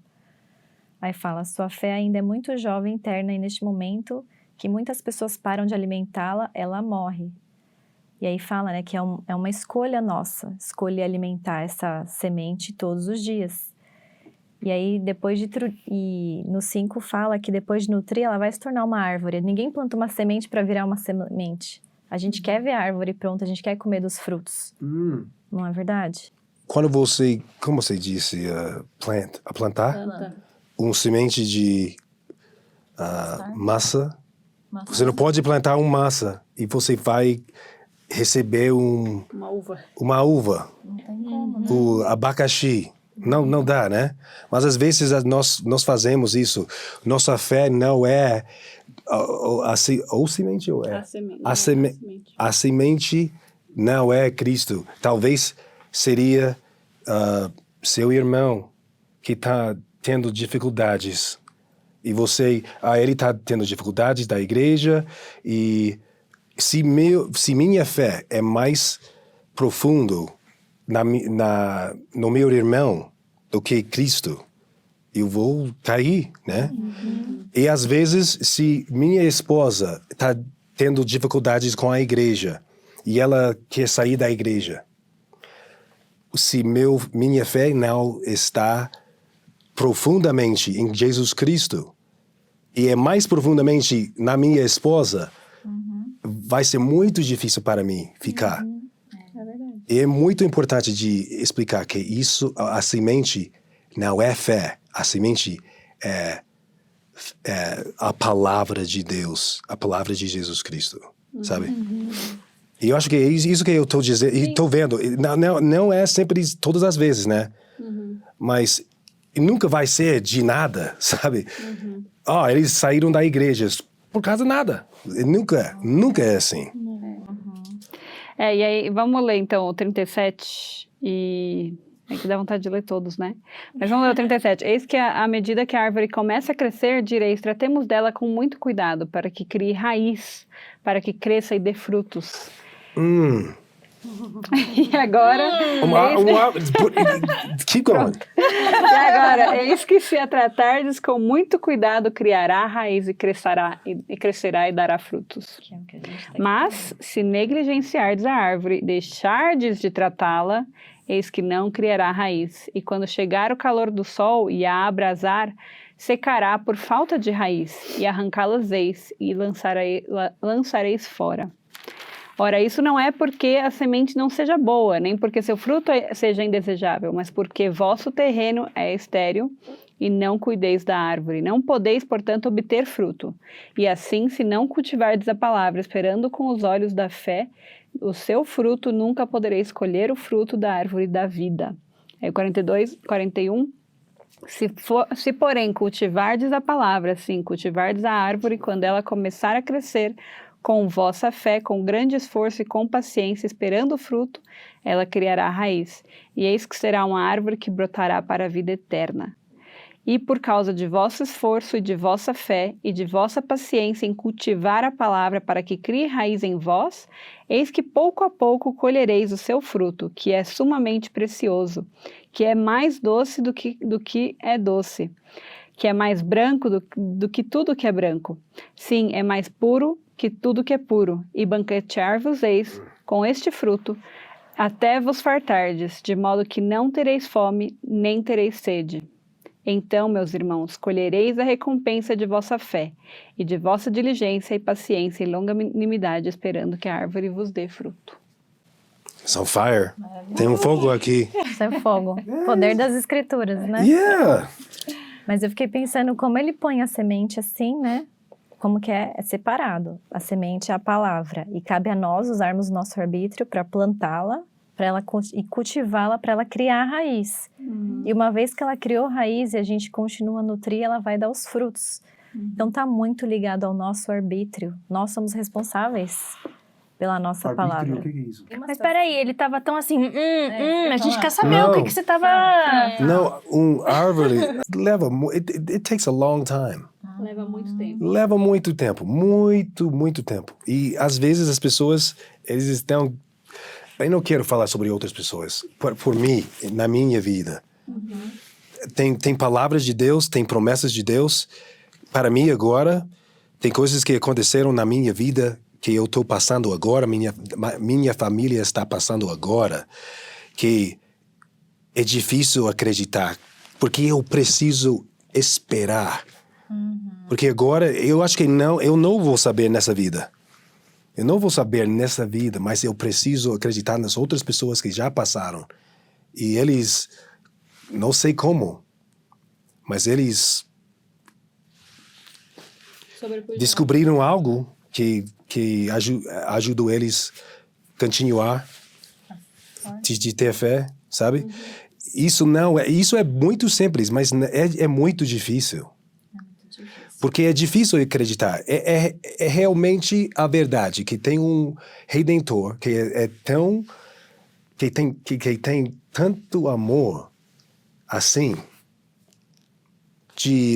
Aí fala, sua fé ainda é muito jovem interna e neste momento que muitas pessoas param de alimentá-la, ela morre. E aí fala, né, que é uma escolha nossa, escolher alimentar essa semente todos os dias. E aí, e no 5 fala que depois de nutrir, ela vai se tornar uma árvore. Ninguém planta uma semente para virar uma semente. A gente quer ver a árvore pronta, a gente quer comer dos frutos. Não é verdade? Quando você, como você disse, plantar um semente de massa, você não pode plantar uma massa e você vai receber uma uva. Não tem como, né? O abacaxi. Não dá, né? Mas às vezes nós fazemos isso. Nossa fé não é a semente ou é? A semente não é Cristo. Talvez seria seu irmão que está tendo dificuldades. E ele está tendo dificuldades da igreja, e se minha fé é mais profundo no meu irmão do que Cristo, eu vou cair, né? E às vezes, se minha esposa está tendo dificuldades com a igreja, e ela quer sair da igreja, se minha fé não está profundamente em Jesus Cristo, e é mais profundamente na minha esposa, vai ser muito difícil para mim ficar. É verdade. E é muito importante de explicar que a semente não é fé, a semente é a palavra de Deus, a palavra de Jesus Cristo, sabe? E eu acho que é isso que eu estou dizendo, e estou vendo, não é sempre todas as vezes, né? Mas nunca vai ser de nada, sabe? Eles saíram da igreja por causa de nada. Nunca é assim. E aí, vamos ler então o 37 e É que dá vontade de ler todos, né? Mas vamos ler o 37. Eis que à medida que a árvore começa a crescer, direis, tratemos dela com muito cuidado, para que crie raiz, para que cresça e dê frutos. E agora... Keep going. E agora, eis que se a tratardes com muito cuidado, criará a raiz e crescerá e dará frutos. Mas, se negligenciardes a árvore, deixardes de tratá-la, eis que não criará raiz, e quando chegar o calor do sol e a abrasar, secará por falta de raiz, e arrancá-las eis, e lançareis fora. Ora, isso não é porque a semente não seja boa, nem porque seu fruto seja indesejável, mas porque vosso terreno é estéril, e não cuideis da árvore. Não podeis, portanto, obter fruto. E assim, se não cultivardes a palavra, esperando com os olhos da fé, o seu fruto, nunca podereis colher o fruto da árvore da vida. Aí 41. Se porém cultivardes a palavra, sim, cultivardes a árvore, quando ela começar a crescer, com vossa fé, com grande esforço e com paciência, esperando o fruto, ela criará raiz. E eis que será uma árvore que brotará para a vida eterna. E por causa de vosso esforço e de vossa fé e de vossa paciência em cultivar a palavra para que crie raiz em vós, eis que pouco a pouco colhereis o seu fruto, que é sumamente precioso, que é mais doce do que é doce, que é mais branco do que tudo que é branco. Sim, é mais puro que tudo que é puro, e banquetear-vos-eis com este fruto, até vos fartardes, de modo que não tereis fome, nem tereis sede. Então, meus irmãos, colhereis a recompensa de vossa fé, e de vossa diligência e paciência e longanimidade, esperando que a árvore vos dê fruto. It's on fire. Tem um fogo aqui. Isso é fogo. Poder das escrituras, né? Yeah! Mas eu fiquei pensando como ele põe a semente assim, né? Como que é separado. A semente é a palavra. E cabe a nós usarmos nosso arbítrio para plantá-la e cultivá-la para ela criar a raiz. E uma vez que ela criou raiz e a gente continua a nutrir, ela vai dar os frutos. Então está muito ligado ao nosso arbítrio. Nós somos responsáveis pela nossa palavra. O que é isso? Mas peraí, ele tava tão assim, a gente quer saber o que você tava... Não, árvore leva... It takes a long time. Leva muito tempo. Leva muito tempo. Muito tempo. E às vezes as pessoas, eles estão... Eu não quero falar sobre outras pessoas. Por mim, na minha vida. Tem palavras de Deus, tem promessas de Deus. Para mim agora, tem coisas que aconteceram na minha vida que eu estou passando agora, minha família está passando agora, que é difícil acreditar, porque eu preciso esperar. Porque agora, eu acho que eu não vou saber nessa vida. Eu não vou saber nessa vida, mas eu preciso acreditar nas outras pessoas que já passaram. E eles, não sei como, mas eles descobriram algo que ajudou eles a continuar de ter fé, sabe? Isso é muito simples, mas é muito difícil. Porque é difícil acreditar. É realmente a verdade, que tem um Redentor, que tem tanto amor, assim,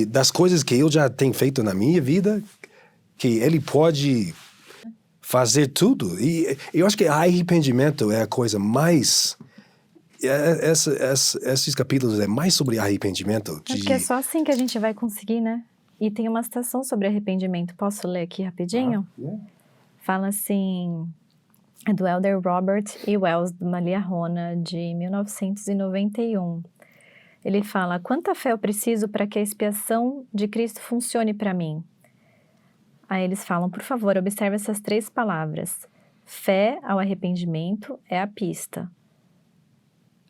das coisas que eu já tenho feito na minha vida, que ele pode fazer tudo. E eu acho que arrependimento é a coisa mais... Esses capítulos é mais sobre arrependimento. Porque é só assim que a gente vai conseguir, né? E tem uma citação sobre arrependimento. Posso ler aqui rapidinho? Fala assim... É do Elder Robert E. Wells, de Liahona, de 1991. Ele fala: quanta fé eu preciso para que a expiação de Cristo funcione para mim? Aí eles falam: por favor, observe essas 3 palavras. Fé ao arrependimento é a pista.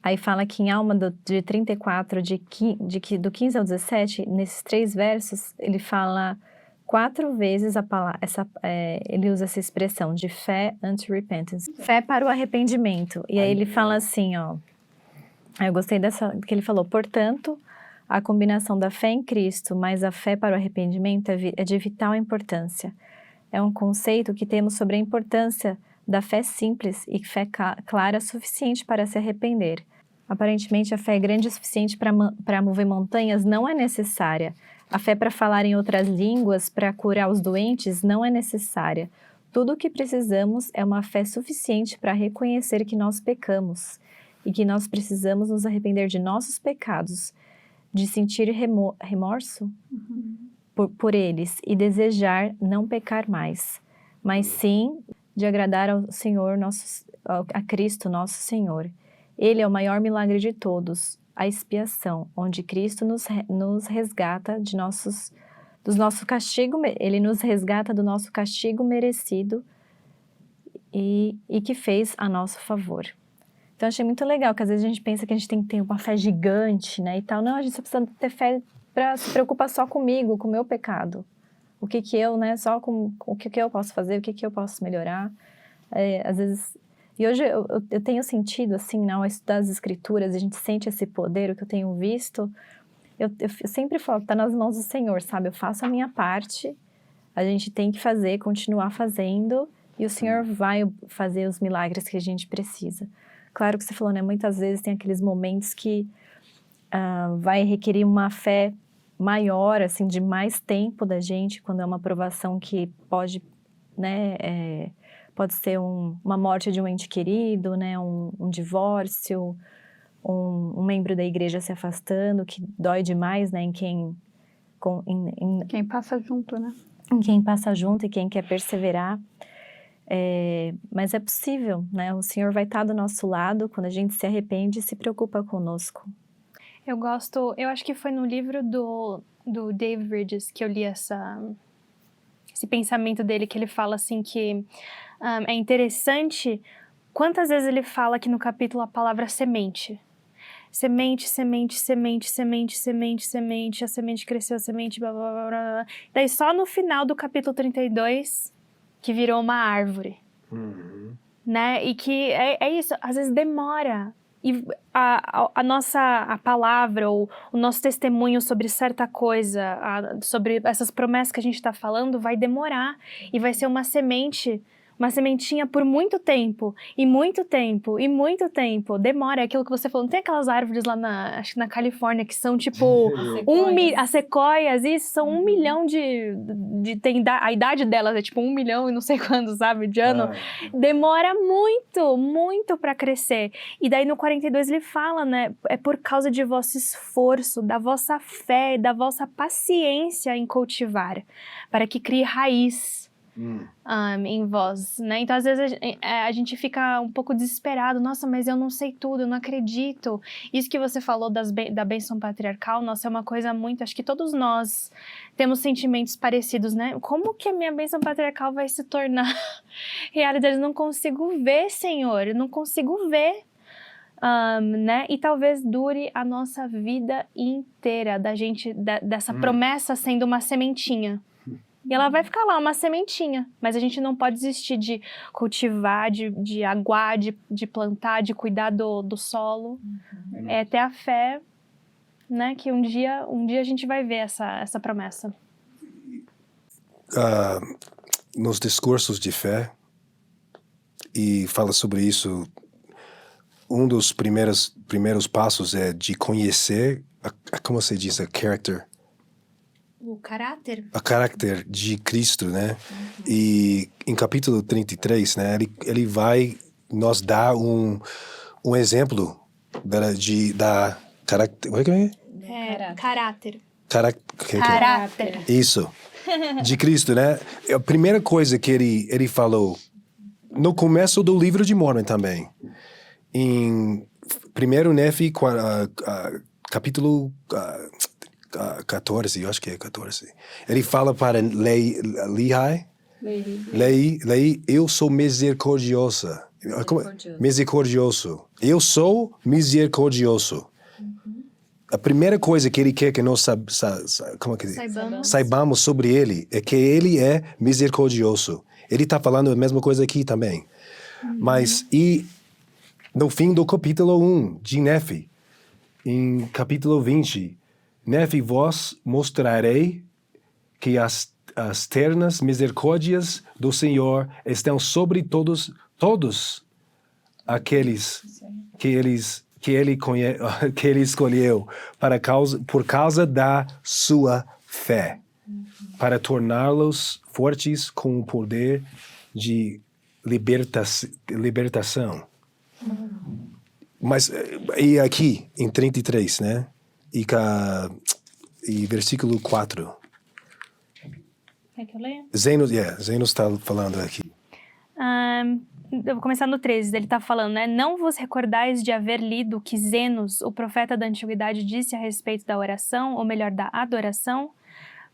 Aí fala que em Alma de 34, do 15 ao 17, nesses 3 versos, ele fala 4 vezes a palavra, ele usa essa expressão de fé unto repentance. Fé para o arrependimento. E aí ele fala assim, ó. Eu gostei que ele falou: portanto, a combinação da fé em Cristo mais a fé para o arrependimento é de vital importância. É um conceito que temos sobre a importância da fé simples e fé clara suficiente para se arrepender. Aparentemente, a fé grande o suficiente para mover montanhas não é necessária. A fé para falar em outras línguas, para curar os doentes, não é necessária. Tudo o que precisamos é uma fé suficiente para reconhecer que nós pecamos e que nós precisamos nos arrepender de nossos pecados, de sentir remorso por eles e desejar não pecar mais, mas sim de agradar ao Senhor, a Cristo, nosso Senhor. Ele é o maior milagre de todos, a expiação, onde Cristo nos resgata do nosso castigo, ele nos resgata do nosso castigo merecido e que fez a nosso favor. Então, achei muito legal, que às vezes a gente pensa que a gente tem que ter uma fé gigante, né, e tal. Não, a gente só precisa ter fé para se preocupar só comigo, com o meu pecado. O que eu, né, só com o que eu posso fazer, o que eu posso melhorar. Às vezes... E hoje eu tenho sentido, assim, né, ao estudar as escrituras, a gente sente esse poder, o que eu tenho visto. Eu sempre falo, tá nas mãos do Senhor, sabe? Eu faço a minha parte, a gente tem que fazer, continuar fazendo, e o Senhor vai fazer os milagres que a gente precisa. Claro que você falou, né? Muitas vezes tem aqueles momentos que vai requerir uma fé maior, assim, de mais tempo da gente, quando é uma provação que pode, né, pode ser uma morte de um ente querido, né, um divórcio, um membro da igreja se afastando, que dói demais, né, em quem passa junto, né? Em quem passa junto e quem quer perseverar. Mas é possível, né? O Senhor vai estar do nosso lado quando a gente se arrepende e se preocupa conosco. Eu acho que foi no livro do Dave Bridges que eu li esse pensamento dele, que ele fala assim que é interessante quantas vezes ele fala aqui no capítulo a palavra semente. Semente, semente, semente, semente, semente, semente, a semente cresceu, a semente, blá, blá, blá, blá. Daí só no final do capítulo 32 que virou uma árvore, né? E que é isso, às vezes demora. E a palavra ou o nosso testemunho sobre certa coisa, sobre essas promessas que a gente está falando, vai demorar. E vai ser uma sementinha por muito tempo, e muito tempo, e muito tempo. Demora, é aquilo que você falou. Não tem aquelas árvores lá acho que na Califórnia, que são tipo as sequoias, isso, são 1 milhão a idade delas é tipo 1 milhão e não sei quantos, sabe, de ano. Demora muito, muito para crescer. E daí no 42 ele fala, né, é por causa de vosso esforço, da vossa fé, da vossa paciência em cultivar, para que crie raiz em vós, né? Então, às vezes, a gente fica um pouco desesperado. Nossa, mas eu não sei tudo, eu não acredito. Isso que você falou da bênção patriarcal, nossa, é uma coisa muito... Acho que todos nós temos sentimentos parecidos, né? Como que a minha bênção patriarcal vai se tornar realidade? Eu não consigo ver, Senhor, eu não consigo ver. Né? E talvez dure a nossa vida inteira dessa promessa sendo uma sementinha. E ela vai ficar lá, uma sementinha. Mas a gente não pode desistir de cultivar, de aguar, de plantar, de cuidar do solo. É ter a fé, né? Que um dia a gente vai ver essa promessa. Nos discursos de fé, e fala sobre isso, um dos primeiros passos é de conhecer, como se diz, O caráter. O caráter de Cristo, né? E em capítulo 33, né? Ele vai nos dar um exemplo da caráter. Caráter. Caráter. Isso. De Cristo, né? A primeira coisa que ele falou no começo do livro de Mormon também, em 1 Nefi, capítulo 14, eu acho que é 14. Ele fala para Lehi, eu sou misericordiosa. Misericordioso. Eu sou misericordioso. A primeira coisa que ele quer que nós saibamos sobre ele é que ele é misericordioso. Ele está falando a mesma coisa aqui também. Mas, e no fim do capítulo 1 de Nefi, em capítulo 20, Nefi, vos mostrarei que as ternas misericórdias do Senhor estão sobre todos aqueles que ele escolheu por causa da sua fé, para torná-los fortes com o poder de libertação. Mas, e aqui, em 33, né? E versículo 4. Quer que eu leia? Zenos está falando aqui. Eu vou começar no 13, ele está falando, né? Não vos recordais de haver lido que Zenos, o profeta da antiguidade, disse a respeito da oração, ou melhor, da adoração?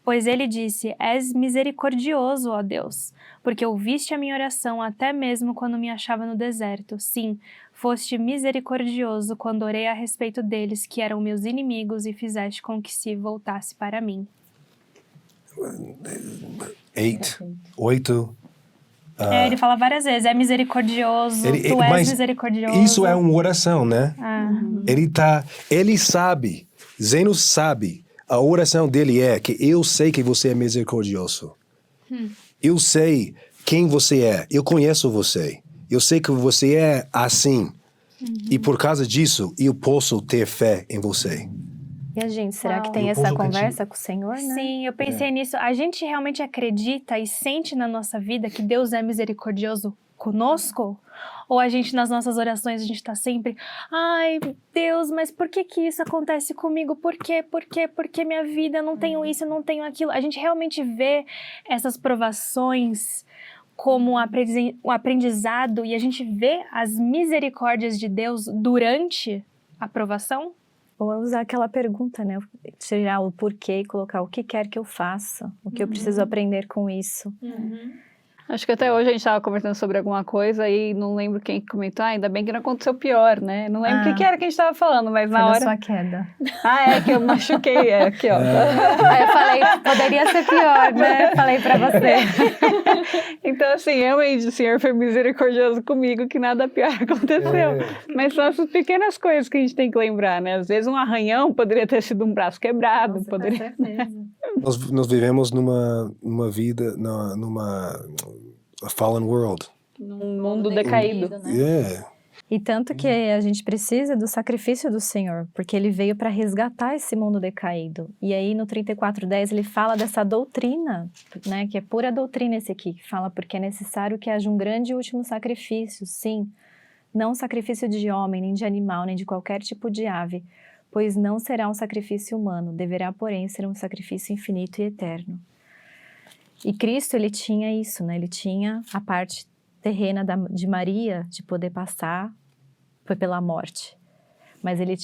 Pois ele disse, és misericordioso, ó Deus, porque ouviste a minha oração até mesmo quando me achava no deserto. Sim, foste misericordioso quando orei a respeito deles, que eram meus inimigos, e fizeste com que se voltasse para mim. 8. Ele fala várias vezes, é misericordioso, tu és misericordioso. Isso é uma oração, né? Ele sabe, Zenos sabe, a oração dele é que eu sei que você é misericordioso. Eu sei quem você é, eu conheço você, eu sei que você é assim. E por causa disso, eu posso ter fé em você. E a gente, será que tem essa conversa com o Senhor, né? Sim, eu pensei nisso. A gente realmente acredita e sente na nossa vida que Deus é misericordioso conosco? Ou a gente, nas nossas orações, a gente tá sempre, ai, Deus, mas por que isso acontece comigo? Por quê? Porque minha vida, eu não tenho isso, eu não tenho aquilo. A gente realmente vê essas provações como um aprendizado e a gente vê as misericórdias de Deus durante a provação? Ou usar aquela pergunta, né? Tirar o porquê e colocar o que quer que eu faça, o que eu preciso aprender com isso. Acho que até hoje a gente estava conversando sobre alguma coisa e não lembro quem comentou, ainda bem que não aconteceu pior, né? Não lembro o que era que a gente estava falando, mas na hora... Foi da sua queda. É que eu machuquei, aqui, ó. Aí eu falei, poderia ser pior, né? Falei pra você. Então, assim, realmente, o Senhor foi misericordioso comigo, que nada pior aconteceu. Mas são essas pequenas coisas que a gente tem que lembrar, né? Às vezes um arranhão poderia ter sido um braço quebrado. Nossa, poderia... com certeza. Nós vivemos numa vida, numa fallen world. Num mundo decaído. Né? E tanto que a gente precisa do sacrifício do Senhor, porque Ele veio para resgatar esse mundo decaído. E aí no 34:10 ele fala dessa doutrina, né, que é pura doutrina esse aqui, que fala porque é necessário que haja um grande e último sacrifício, sim, não sacrifício de homem, nem de animal, nem de qualquer tipo de ave, pois não será um sacrifício humano, deverá, porém, ser um sacrifício infinito e eterno. E Cristo, ele tinha isso, né? Ele tinha a parte terrena de Maria, de poder passar, foi pela morte. Mas ele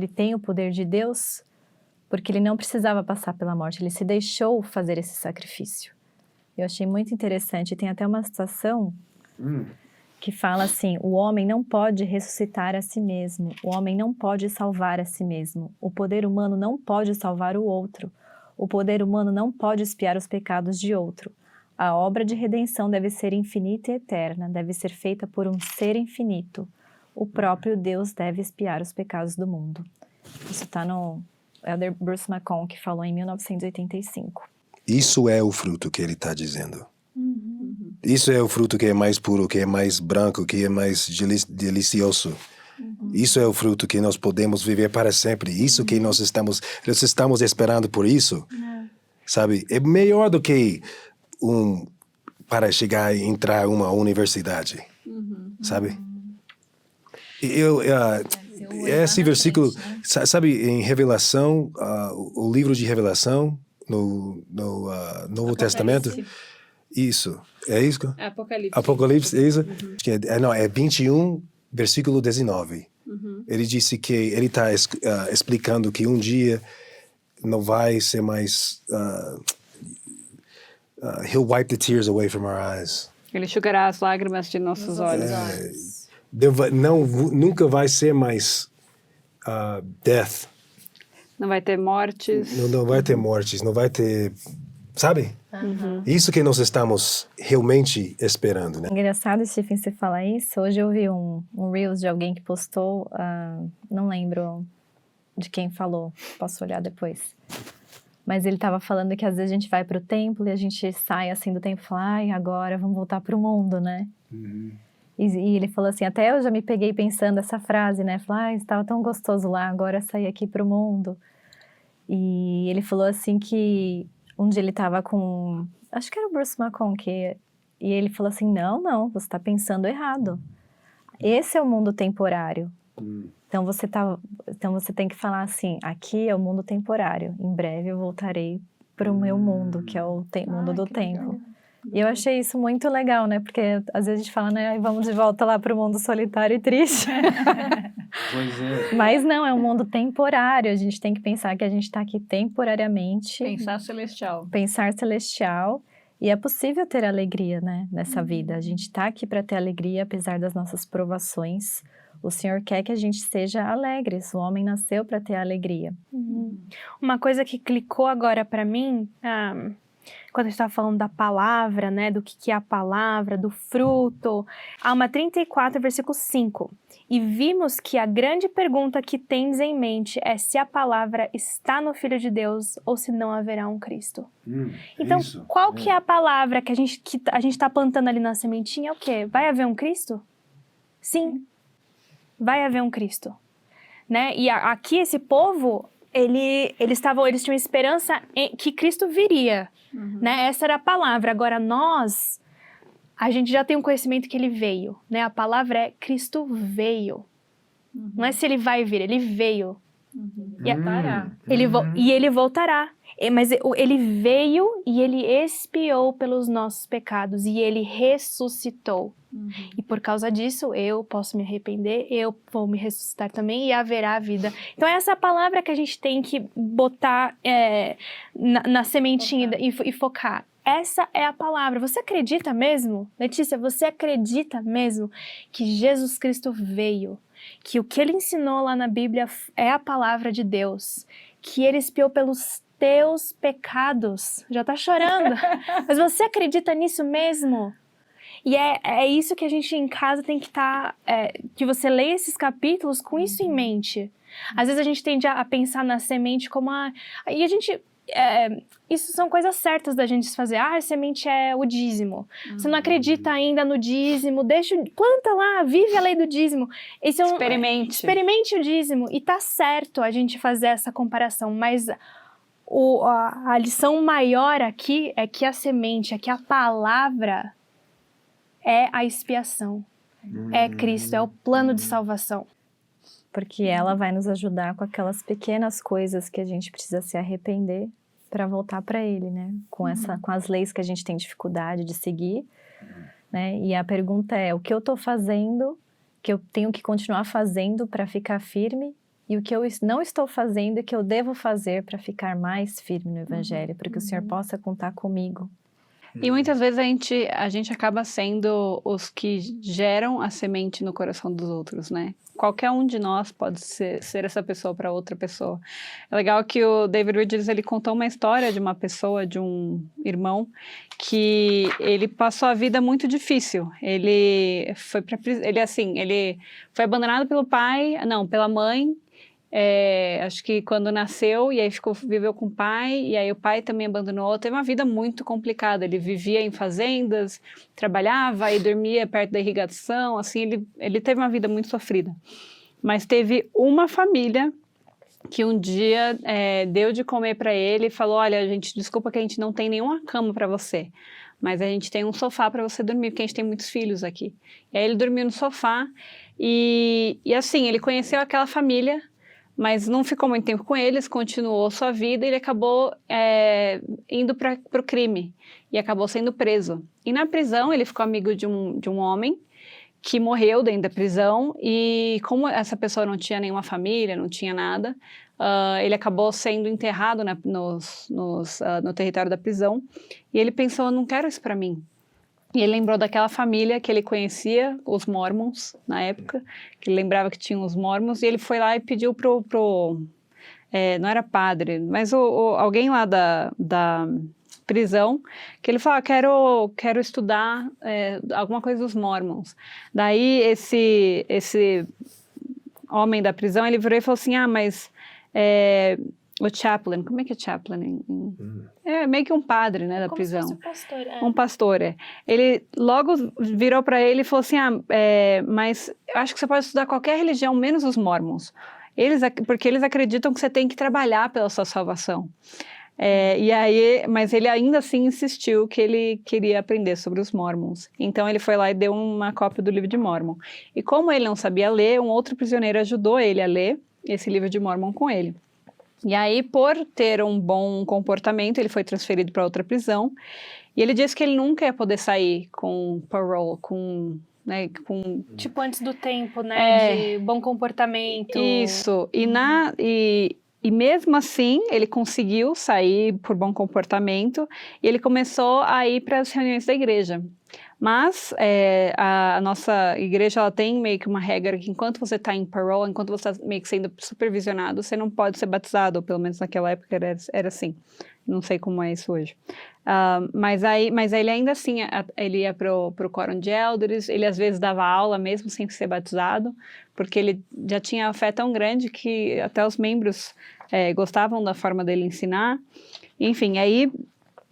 tem o poder de Deus, porque ele não precisava passar pela morte, ele se deixou fazer esse sacrifício. Eu achei muito interessante, tem até uma citação que fala assim, o homem não pode ressuscitar a si mesmo, o homem não pode salvar a si mesmo, o poder humano não pode salvar o outro, o poder humano não pode expiar os pecados de outro. A obra de redenção deve ser infinita e eterna, deve ser feita por um ser infinito. O próprio Deus deve expiar os pecados do mundo. Isso está no Elder Bruce McCon, que falou em 1985. Isso é o fruto que ele está dizendo. Isso é o fruto que é mais puro, que é mais branco, que é mais delicioso. Isso é o fruto que nós podemos viver para sempre. Isso que nós estamos esperando por isso. Sabe? É melhor do que para chegar e entrar em uma universidade. Sabe? Esse versículo, sabe, em Revelação, o livro de Revelação, no Novo Testamento. Isso. É isso? Apocalipse, é isso? É 21, versículo 19. Ele disse que ele está explicando que um dia não vai ser mais... he'll wipe the tears away from our eyes. Ele enxugará as lágrimas de nossos olhos. Nunca vai ser mais death. Não vai ter mortes. Não vai ter mortes, não vai ter... Sabe? Isso que nós estamos realmente esperando, né? Engraçado, Stephen, você falar isso. Hoje eu vi um Reels de alguém que postou, não lembro de quem falou, posso olhar depois. Mas ele estava falando que às vezes a gente vai para o templo e a gente sai assim do templo e fala, agora vamos voltar para o mundo, né? E ele falou assim, até eu já me peguei pensando essa frase, né? Falei, estava tão gostoso lá, agora saí aqui pro mundo. E ele falou assim que um dia ele estava com, acho que era o Bruce McConaughey, e ele falou assim, não, você está pensando errado. Esse é o mundo temporário. Então você tem que falar assim, aqui é o mundo temporário, em breve eu voltarei para o meu mundo, que é o mundo do tempo. Legal. E eu achei isso muito legal, né? Porque às vezes a gente fala, né? Vamos de volta lá para o mundo solitário e triste. Pois é. Mas não, é um mundo temporário. A gente tem que pensar que a gente está aqui temporariamente. Pensar celestial. Pensar celestial. E é possível ter alegria, né? Nessa vida. A gente está aqui para ter alegria, apesar das nossas provações. O Senhor quer que a gente seja alegres. O homem nasceu para ter alegria. Uma coisa que clicou agora para mim... quando a gente estava falando da palavra, né, do que é a palavra, do fruto, Alma 34, versículo 5. E vimos que a grande pergunta que tens em mente é se a palavra está no Filho de Deus ou se não haverá um Cristo. Então, qual que é a palavra que a gente está plantando ali na sementinha? É o quê? Vai haver um Cristo? Sim, vai haver um Cristo. Né? E aqui esse povo, eles tinham esperança que Cristo viria. Né? Essa era a palavra. Agora a gente já tem um conhecimento que ele veio, né? A palavra é Cristo veio. Não é se ele vai vir, ele veio. E ele voltará. Mas ele veio e ele expiou pelos nossos pecados e ele ressuscitou. E por causa disso, eu posso me arrepender, eu vou me ressuscitar também e haverá vida. Então, essa é a palavra que a gente tem que botar na sementinha e focar. Essa é a palavra. Você acredita mesmo? Letícia, você acredita mesmo que Jesus Cristo veio? Que o que ele ensinou lá na Bíblia é a palavra de Deus? Que ele expiou pelos teus pecados? Já tá chorando. Mas você acredita nisso mesmo? E é isso que a gente em casa tem que estar... que você leia esses capítulos com isso em mente. Às vezes a gente tende a pensar na semente como... e a gente... isso são coisas certas da gente fazer. A semente é o dízimo. Você não acredita ainda no dízimo, planta lá, vive a lei do dízimo. Experimente o dízimo. E tá certo a gente fazer essa comparação, mas a lição maior aqui é que a semente, é que a palavra é a expiação. É Cristo, é o plano de salvação. Porque ela vai nos ajudar com aquelas pequenas coisas que a gente precisa se arrepender para voltar para Ele, né? Com as leis que a gente tem dificuldade de seguir, né? E a pergunta é, o que eu estou fazendo, que eu tenho que continuar fazendo para ficar firme, e o que eu não estou fazendo e que eu devo fazer para ficar mais firme no Evangelho, para que o Senhor possa contar comigo. E muitas vezes a gente acaba sendo os que geram a semente no coração dos outros, né? Qualquer um de nós pode ser essa pessoa para outra pessoa. É legal que o David Richards, ele contou uma história de uma pessoa, de um irmão, que ele passou a vida muito difícil. Ele foi abandonado pela mãe, acho que quando nasceu, e aí viveu com o pai, e aí o pai também abandonou. Teve uma vida muito complicada. Ele vivia em fazendas, trabalhava e dormia perto da irrigação, assim, ele teve uma vida muito sofrida. Mas teve uma família que um dia deu de comer para ele e falou, olha, gente, desculpa que a gente não tem nenhuma cama para você, mas a gente tem um sofá para você dormir, porque a gente tem muitos filhos aqui. E aí ele dormiu no sofá e assim, ele conheceu aquela família, mas não ficou muito tempo com eles, continuou sua vida e ele acabou indo para o crime e acabou sendo preso. E na prisão ele ficou amigo de um homem que morreu dentro da prisão e como essa pessoa não tinha nenhuma família, não tinha nada, ele acabou sendo enterrado no território da prisão e ele pensou, eu não quero isso para mim. E ele lembrou daquela família que ele conhecia, os Mormons, na época, que ele lembrava que tinha os Mormons, e ele foi lá e pediu não era padre, mas alguém lá da prisão, que ele falou, quero estudar alguma coisa dos Mormons. Daí esse homem da prisão, ele virou e falou assim, mas o chaplain, como é que é chaplain? É meio que um padre, né, da Como prisão. se fosse um pastor, Um pastor, Ele logo virou para ele e falou assim, mas eu acho que você pode estudar qualquer religião, menos os mormons. Porque eles acreditam que você tem que trabalhar pela sua salvação. Mas ele ainda assim insistiu que ele queria aprender sobre os mormons. Então ele foi lá e deu uma cópia do livro de Mórmon. E como ele não sabia ler, um outro prisioneiro ajudou ele a ler esse livro de Mórmon com ele. E aí, por ter um bom comportamento, ele foi transferido para outra prisão. E ele disse que ele nunca ia poder sair com parole, Tipo, antes do tempo, né? De bom comportamento. Isso. E mesmo assim, ele conseguiu sair por bom comportamento e ele começou a ir para as reuniões da igreja. Mas a nossa igreja, ela tem meio que uma regra que enquanto você está em parole, enquanto você está meio que sendo supervisionado, você não pode ser batizado, ou pelo menos naquela época era assim. Não sei como é isso hoje. Mas ele ainda assim, ele ia pro quórum de elders, ele às vezes dava aula mesmo sem ser batizado, porque ele já tinha fé tão grande que até os membros gostavam da forma dele ensinar. Enfim, aí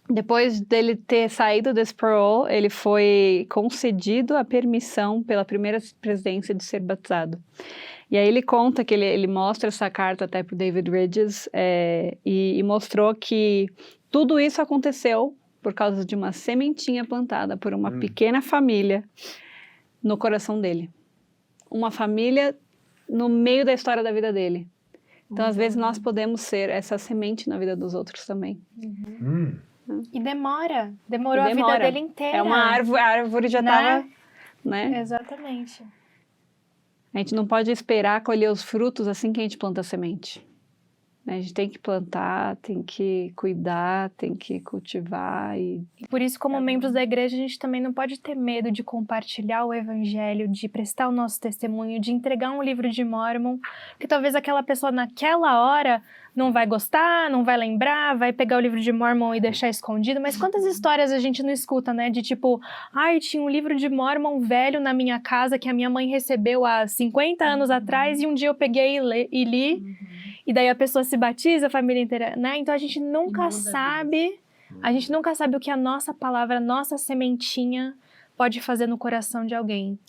depois dele ter saído desse parole, ele foi concedido a permissão pela primeira presidência de ser batizado. E aí ele conta que ele mostra essa carta até para o David Ridges e mostrou que tudo isso aconteceu por causa de uma sementinha plantada por uma pequena família no coração dele. Uma família no meio da história da vida dele. Então, às vezes, nós podemos ser essa semente na vida dos outros também. E demorou a vida dele inteira. É uma árvore, a árvore já estava, né? Exatamente. A gente não pode esperar colher os frutos assim que a gente planta a semente. A gente tem que plantar, tem que cuidar, tem que cultivar. E por isso, como membros da igreja, a gente também não pode ter medo de compartilhar o evangelho, de prestar o nosso testemunho, de entregar um livro de Mórmon, que talvez aquela pessoa naquela hora não vai gostar, não vai lembrar, vai pegar o livro de Mórmon e deixar escondido. Mas quantas histórias a gente não escuta, né? De tipo, tinha um livro de Mórmon velho na minha casa que a minha mãe recebeu há 50 anos atrás e um dia eu peguei e li. E daí a pessoa se batiza, a família inteira, né? Então a gente nunca sabe o que a nossa palavra, a nossa sementinha pode fazer no coração de alguém.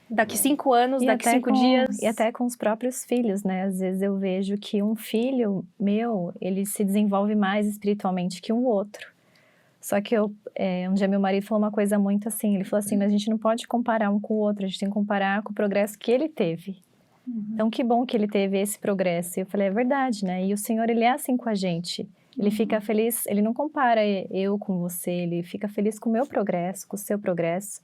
Daqui 5 anos, daqui 5 dias. E até com os próprios filhos, né? Às vezes eu vejo que um filho meu, ele se desenvolve mais espiritualmente que um outro. Só que um dia meu marido falou uma coisa muito assim, ele falou assim, mas a gente não pode comparar um com o outro, a gente tem que comparar com o progresso que ele teve. Então, que bom que ele teve esse progresso. E eu falei, é verdade, né? E o Senhor, ele é assim com a gente. Ele fica feliz, ele não compara eu com você, ele fica feliz com o meu progresso, com o seu progresso.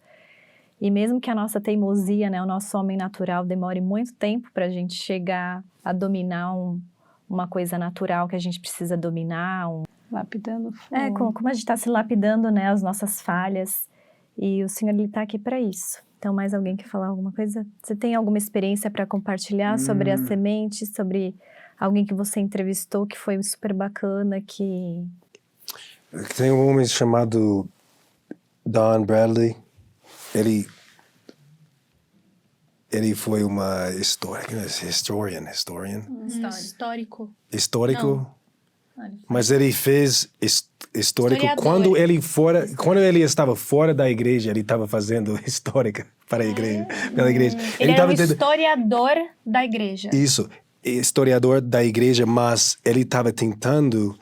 E mesmo que a nossa teimosia, né, o nosso homem natural, demore muito tempo para a gente chegar a dominar uma coisa natural que a gente precisa dominar. Lapidando fogo. Como a gente está se lapidando, né, as nossas falhas. E o Senhor, ele está aqui para isso. Então, mais alguém quer falar alguma coisa? Você tem alguma experiência para compartilhar sobre a semente, sobre alguém que você entrevistou que foi super bacana, que... Tem um homem chamado Don Bradley. Ele foi uma historian. Histórico. Mas ele fez histórico quando ele estava fora da igreja, ele estava fazendo histórica para a igreja, pela igreja. Ele era um historiador da igreja. Isso, historiador da igreja, mas ele estava tentando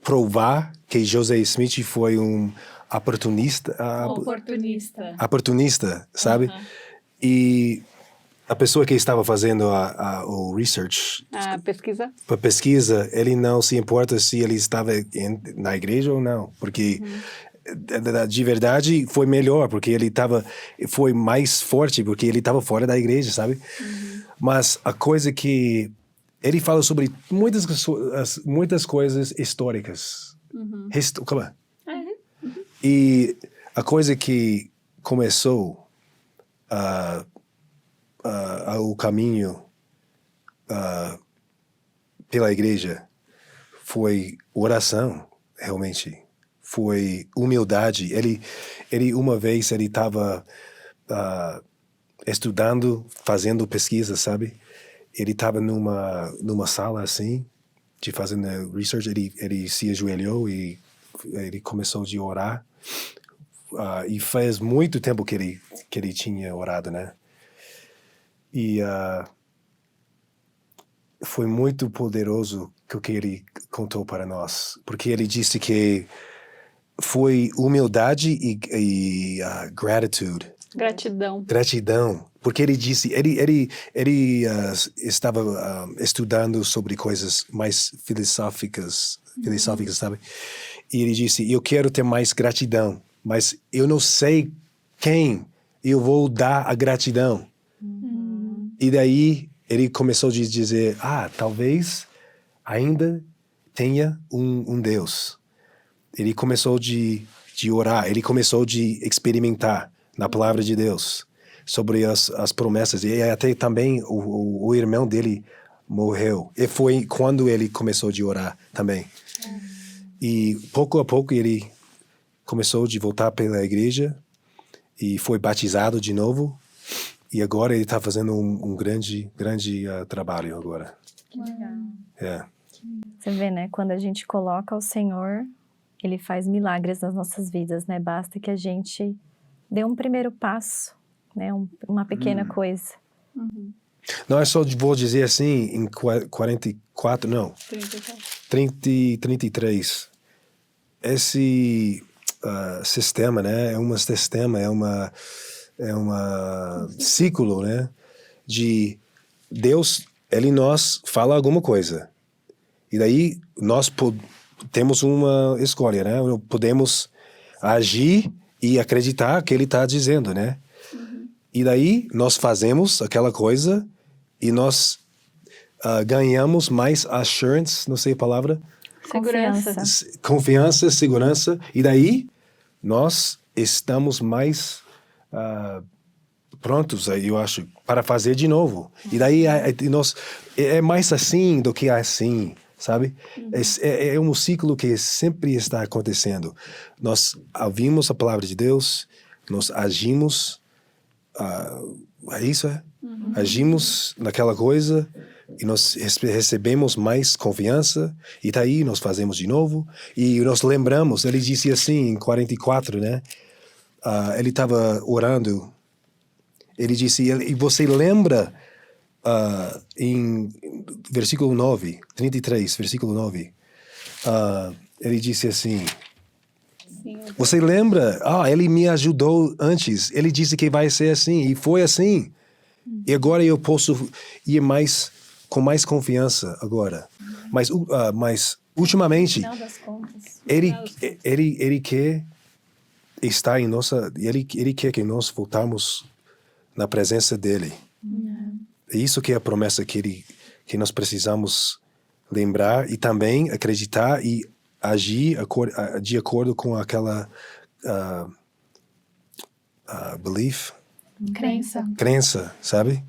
provar que José Smith foi um oportunista, sabe? E a pessoa que estava fazendo o research, a pesquisa, ele não se importa se ele estava na igreja ou não, porque de verdade foi melhor, porque foi mais forte, porque ele estava fora da igreja, sabe? Mas a coisa que ele fala sobre muitas coisas históricas. E a coisa que começou o caminho pela igreja foi oração, realmente. Foi humildade. Ele uma vez, ele estava estudando, fazendo pesquisa, sabe? ele estava numa sala assim, de fazendo research, ele se ajoelhou e ele começou a orar. E faz muito tempo que ele tinha orado, né? E foi muito poderoso o que ele contou para nós, porque ele disse que foi humildade e gratidão, porque ele disse, ele estava estudando sobre coisas mais filosóficas, sabe? E ele disse, eu quero ter mais gratidão, mas eu não sei quem eu vou dar a gratidão. E daí ele começou a dizer, talvez ainda tenha um Deus. Ele começou de orar, ele começou de experimentar na palavra de Deus sobre as promessas. E até também o irmão dele morreu. E foi quando ele começou de orar também. E pouco a pouco ele começou de voltar pela igreja e foi batizado de novo. E agora ele está fazendo um grande trabalho agora. Que legal. É. Você vê, né? Quando a gente coloca o Senhor, Ele faz milagres nas nossas vidas, né? Basta que a gente dê um primeiro passo, né? Uma pequena coisa. Não, eu só vou dizer assim, em 44, não. 33. Esse sistema, né? É um ciclo, né? De Deus, Ele nos fala alguma coisa. E daí nós temos uma escolha, né? Podemos agir e acreditar que Ele está dizendo, né? E daí nós fazemos aquela coisa e nós ganhamos mais assurance, não sei a palavra. Confiança, segurança. E daí nós estamos mais prontos, eu acho, para fazer de novo. E daí nós é mais assim do que assim, sabe? É um ciclo que sempre está acontecendo. Nós ouvimos a palavra de Deus, nós agimos, agimos naquela coisa e nós recebemos mais confiança e daí nós fazemos de novo e nós lembramos, ele disse assim em 44, né? Ele estava orando, ele disse, e você lembra em versículo 9, 33, versículo 9, ele disse assim, você lembra? Ele me ajudou antes, ele disse que vai ser assim, e foi assim, e agora eu posso ir com mais confiança agora, mas ultimamente, ele quer estar em ele quer que nós voltamos na presença dele. É isso que é a promessa que nós precisamos lembrar e também acreditar e agir de acordo com aquela belief. Crença, sabe?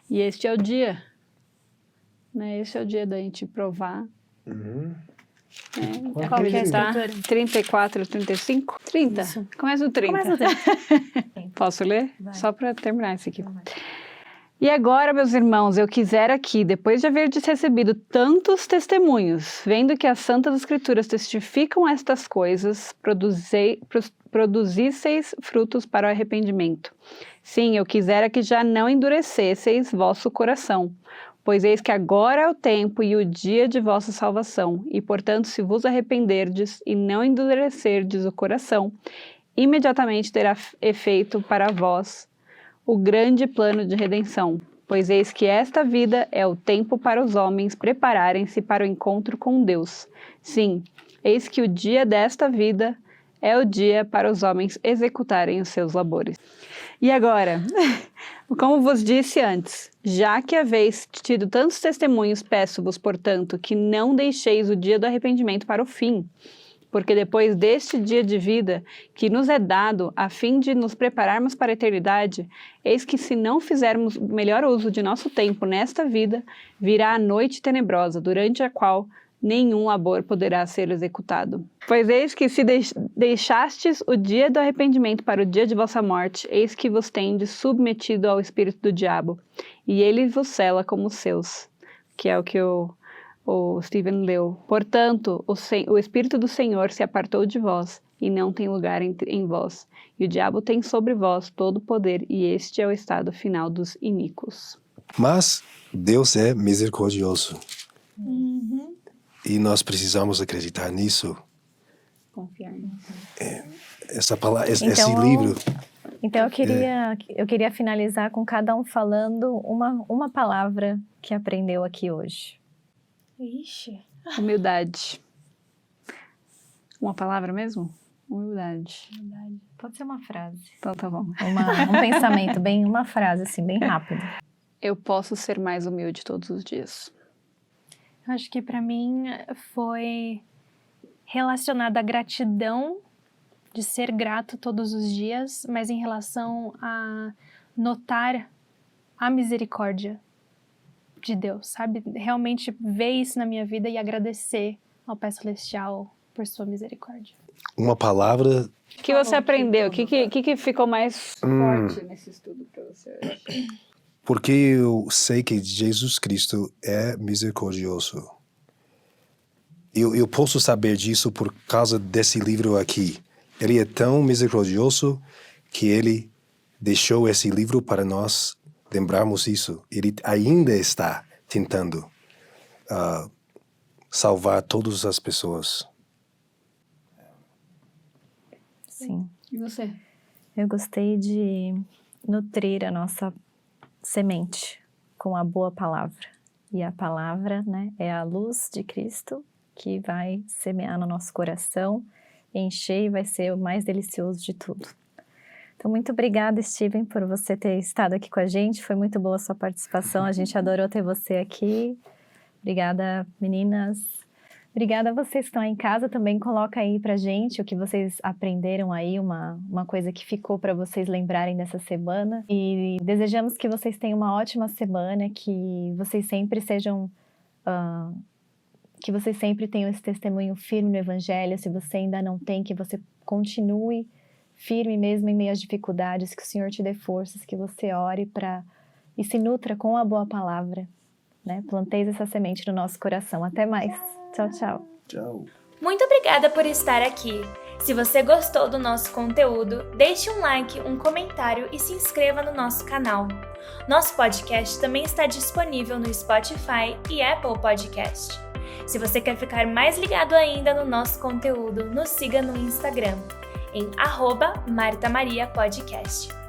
E este é o dia, né? Este é o dia da gente provar. Acreditar. 34, 35? 30? Isso. Começa o 30. Posso ler? Vai. Só para terminar isso aqui. Vai. E agora, meus irmãos, eu quisera que, depois de haverdes recebido tantos testemunhos, vendo que as Santas Escrituras testificam estas coisas, produzisseis frutos para o arrependimento. Sim, eu quisera que já não endurecesseis vosso coração, pois eis que agora é o tempo e o dia de vossa salvação, e portanto, se vos arrependerdes e não endurecerdes o coração, imediatamente terá efeito para vós o grande plano de redenção, pois eis que esta vida é o tempo para os homens prepararem-se para o encontro com Deus. Sim, eis que o dia desta vida é o dia para os homens executarem os seus labores. E agora, como vos disse antes, já que haveis tido tantos testemunhos, peço-vos, portanto, que não deixeis o dia do arrependimento para o fim, porque depois deste dia de vida que nos é dado, a fim de nos prepararmos para a eternidade, eis que se não fizermos o melhor uso de nosso tempo nesta vida, virá a noite tenebrosa, durante a qual nenhum labor poderá ser executado. Pois eis que se deixastes o dia do arrependimento para o dia de vossa morte, eis que vos tendes submetido ao espírito do diabo, e ele vos cela como seus, que é o que o Stephen leu. Portanto, o Espírito do Senhor se apartou de vós, e não tem lugar em vós, e o diabo tem sobre vós todo o poder, e este é o estado final dos iníquos. Mas Deus é misericordioso. E nós precisamos acreditar nisso. Confiar nisso. Essa palavra, esse Então, livro... Então eu queria finalizar com cada um falando uma palavra que aprendeu aqui hoje. Ixi. Humildade. Uma palavra mesmo? Humildade. Pode ser uma frase. Então tá bom. Um pensamento, uma frase assim, bem rápido. Eu posso ser mais humilde todos os dias. Acho que para mim foi relacionado à gratidão, de ser grato todos os dias, mas em relação a notar a misericórdia de Deus, sabe? Realmente ver isso na minha vida e agradecer ao Pai Celestial por sua misericórdia. Uma palavra... O que você aprendeu? O que ficou mais forte nesse estudo para você hoje? Porque eu sei que Jesus Cristo é misericordioso. Eu posso saber disso por causa desse livro aqui. Ele é tão misericordioso que ele deixou esse livro para nós lembrarmos isso. Ele ainda está tentando salvar todas as pessoas. Sim. E você? Eu gostei de nutrir a nossa semente com a boa palavra. E a palavra, né, é a luz de Cristo que vai semear no nosso coração, encher e vai ser o mais delicioso de tudo. Então, muito obrigada, Steven, por você ter estado aqui com a gente. Foi muito boa a sua participação. A gente adorou ter você aqui. Obrigada, meninas. Obrigada a vocês que estão aí em casa. Também coloca aí pra gente o que vocês aprenderam aí, uma coisa que ficou para vocês lembrarem dessa semana. E desejamos que vocês tenham uma ótima semana, que vocês sempre sejam... que vocês sempre tenham esse testemunho firme no Evangelho. Se você ainda não tem, que você continue firme mesmo em meio às dificuldades, que o Senhor te dê forças, que você ore e se nutra com a boa palavra, né? Planteis essa semente no nosso coração. Até mais. Tchau, tchau. Tchau. Muito obrigada por estar aqui. Se você gostou do nosso conteúdo, deixe um like, um comentário e se inscreva no nosso canal. Nosso podcast também está disponível no Spotify e Apple Podcast. Se você quer ficar mais ligado ainda no nosso conteúdo, nos siga no Instagram, em @MartaMariaPodcast.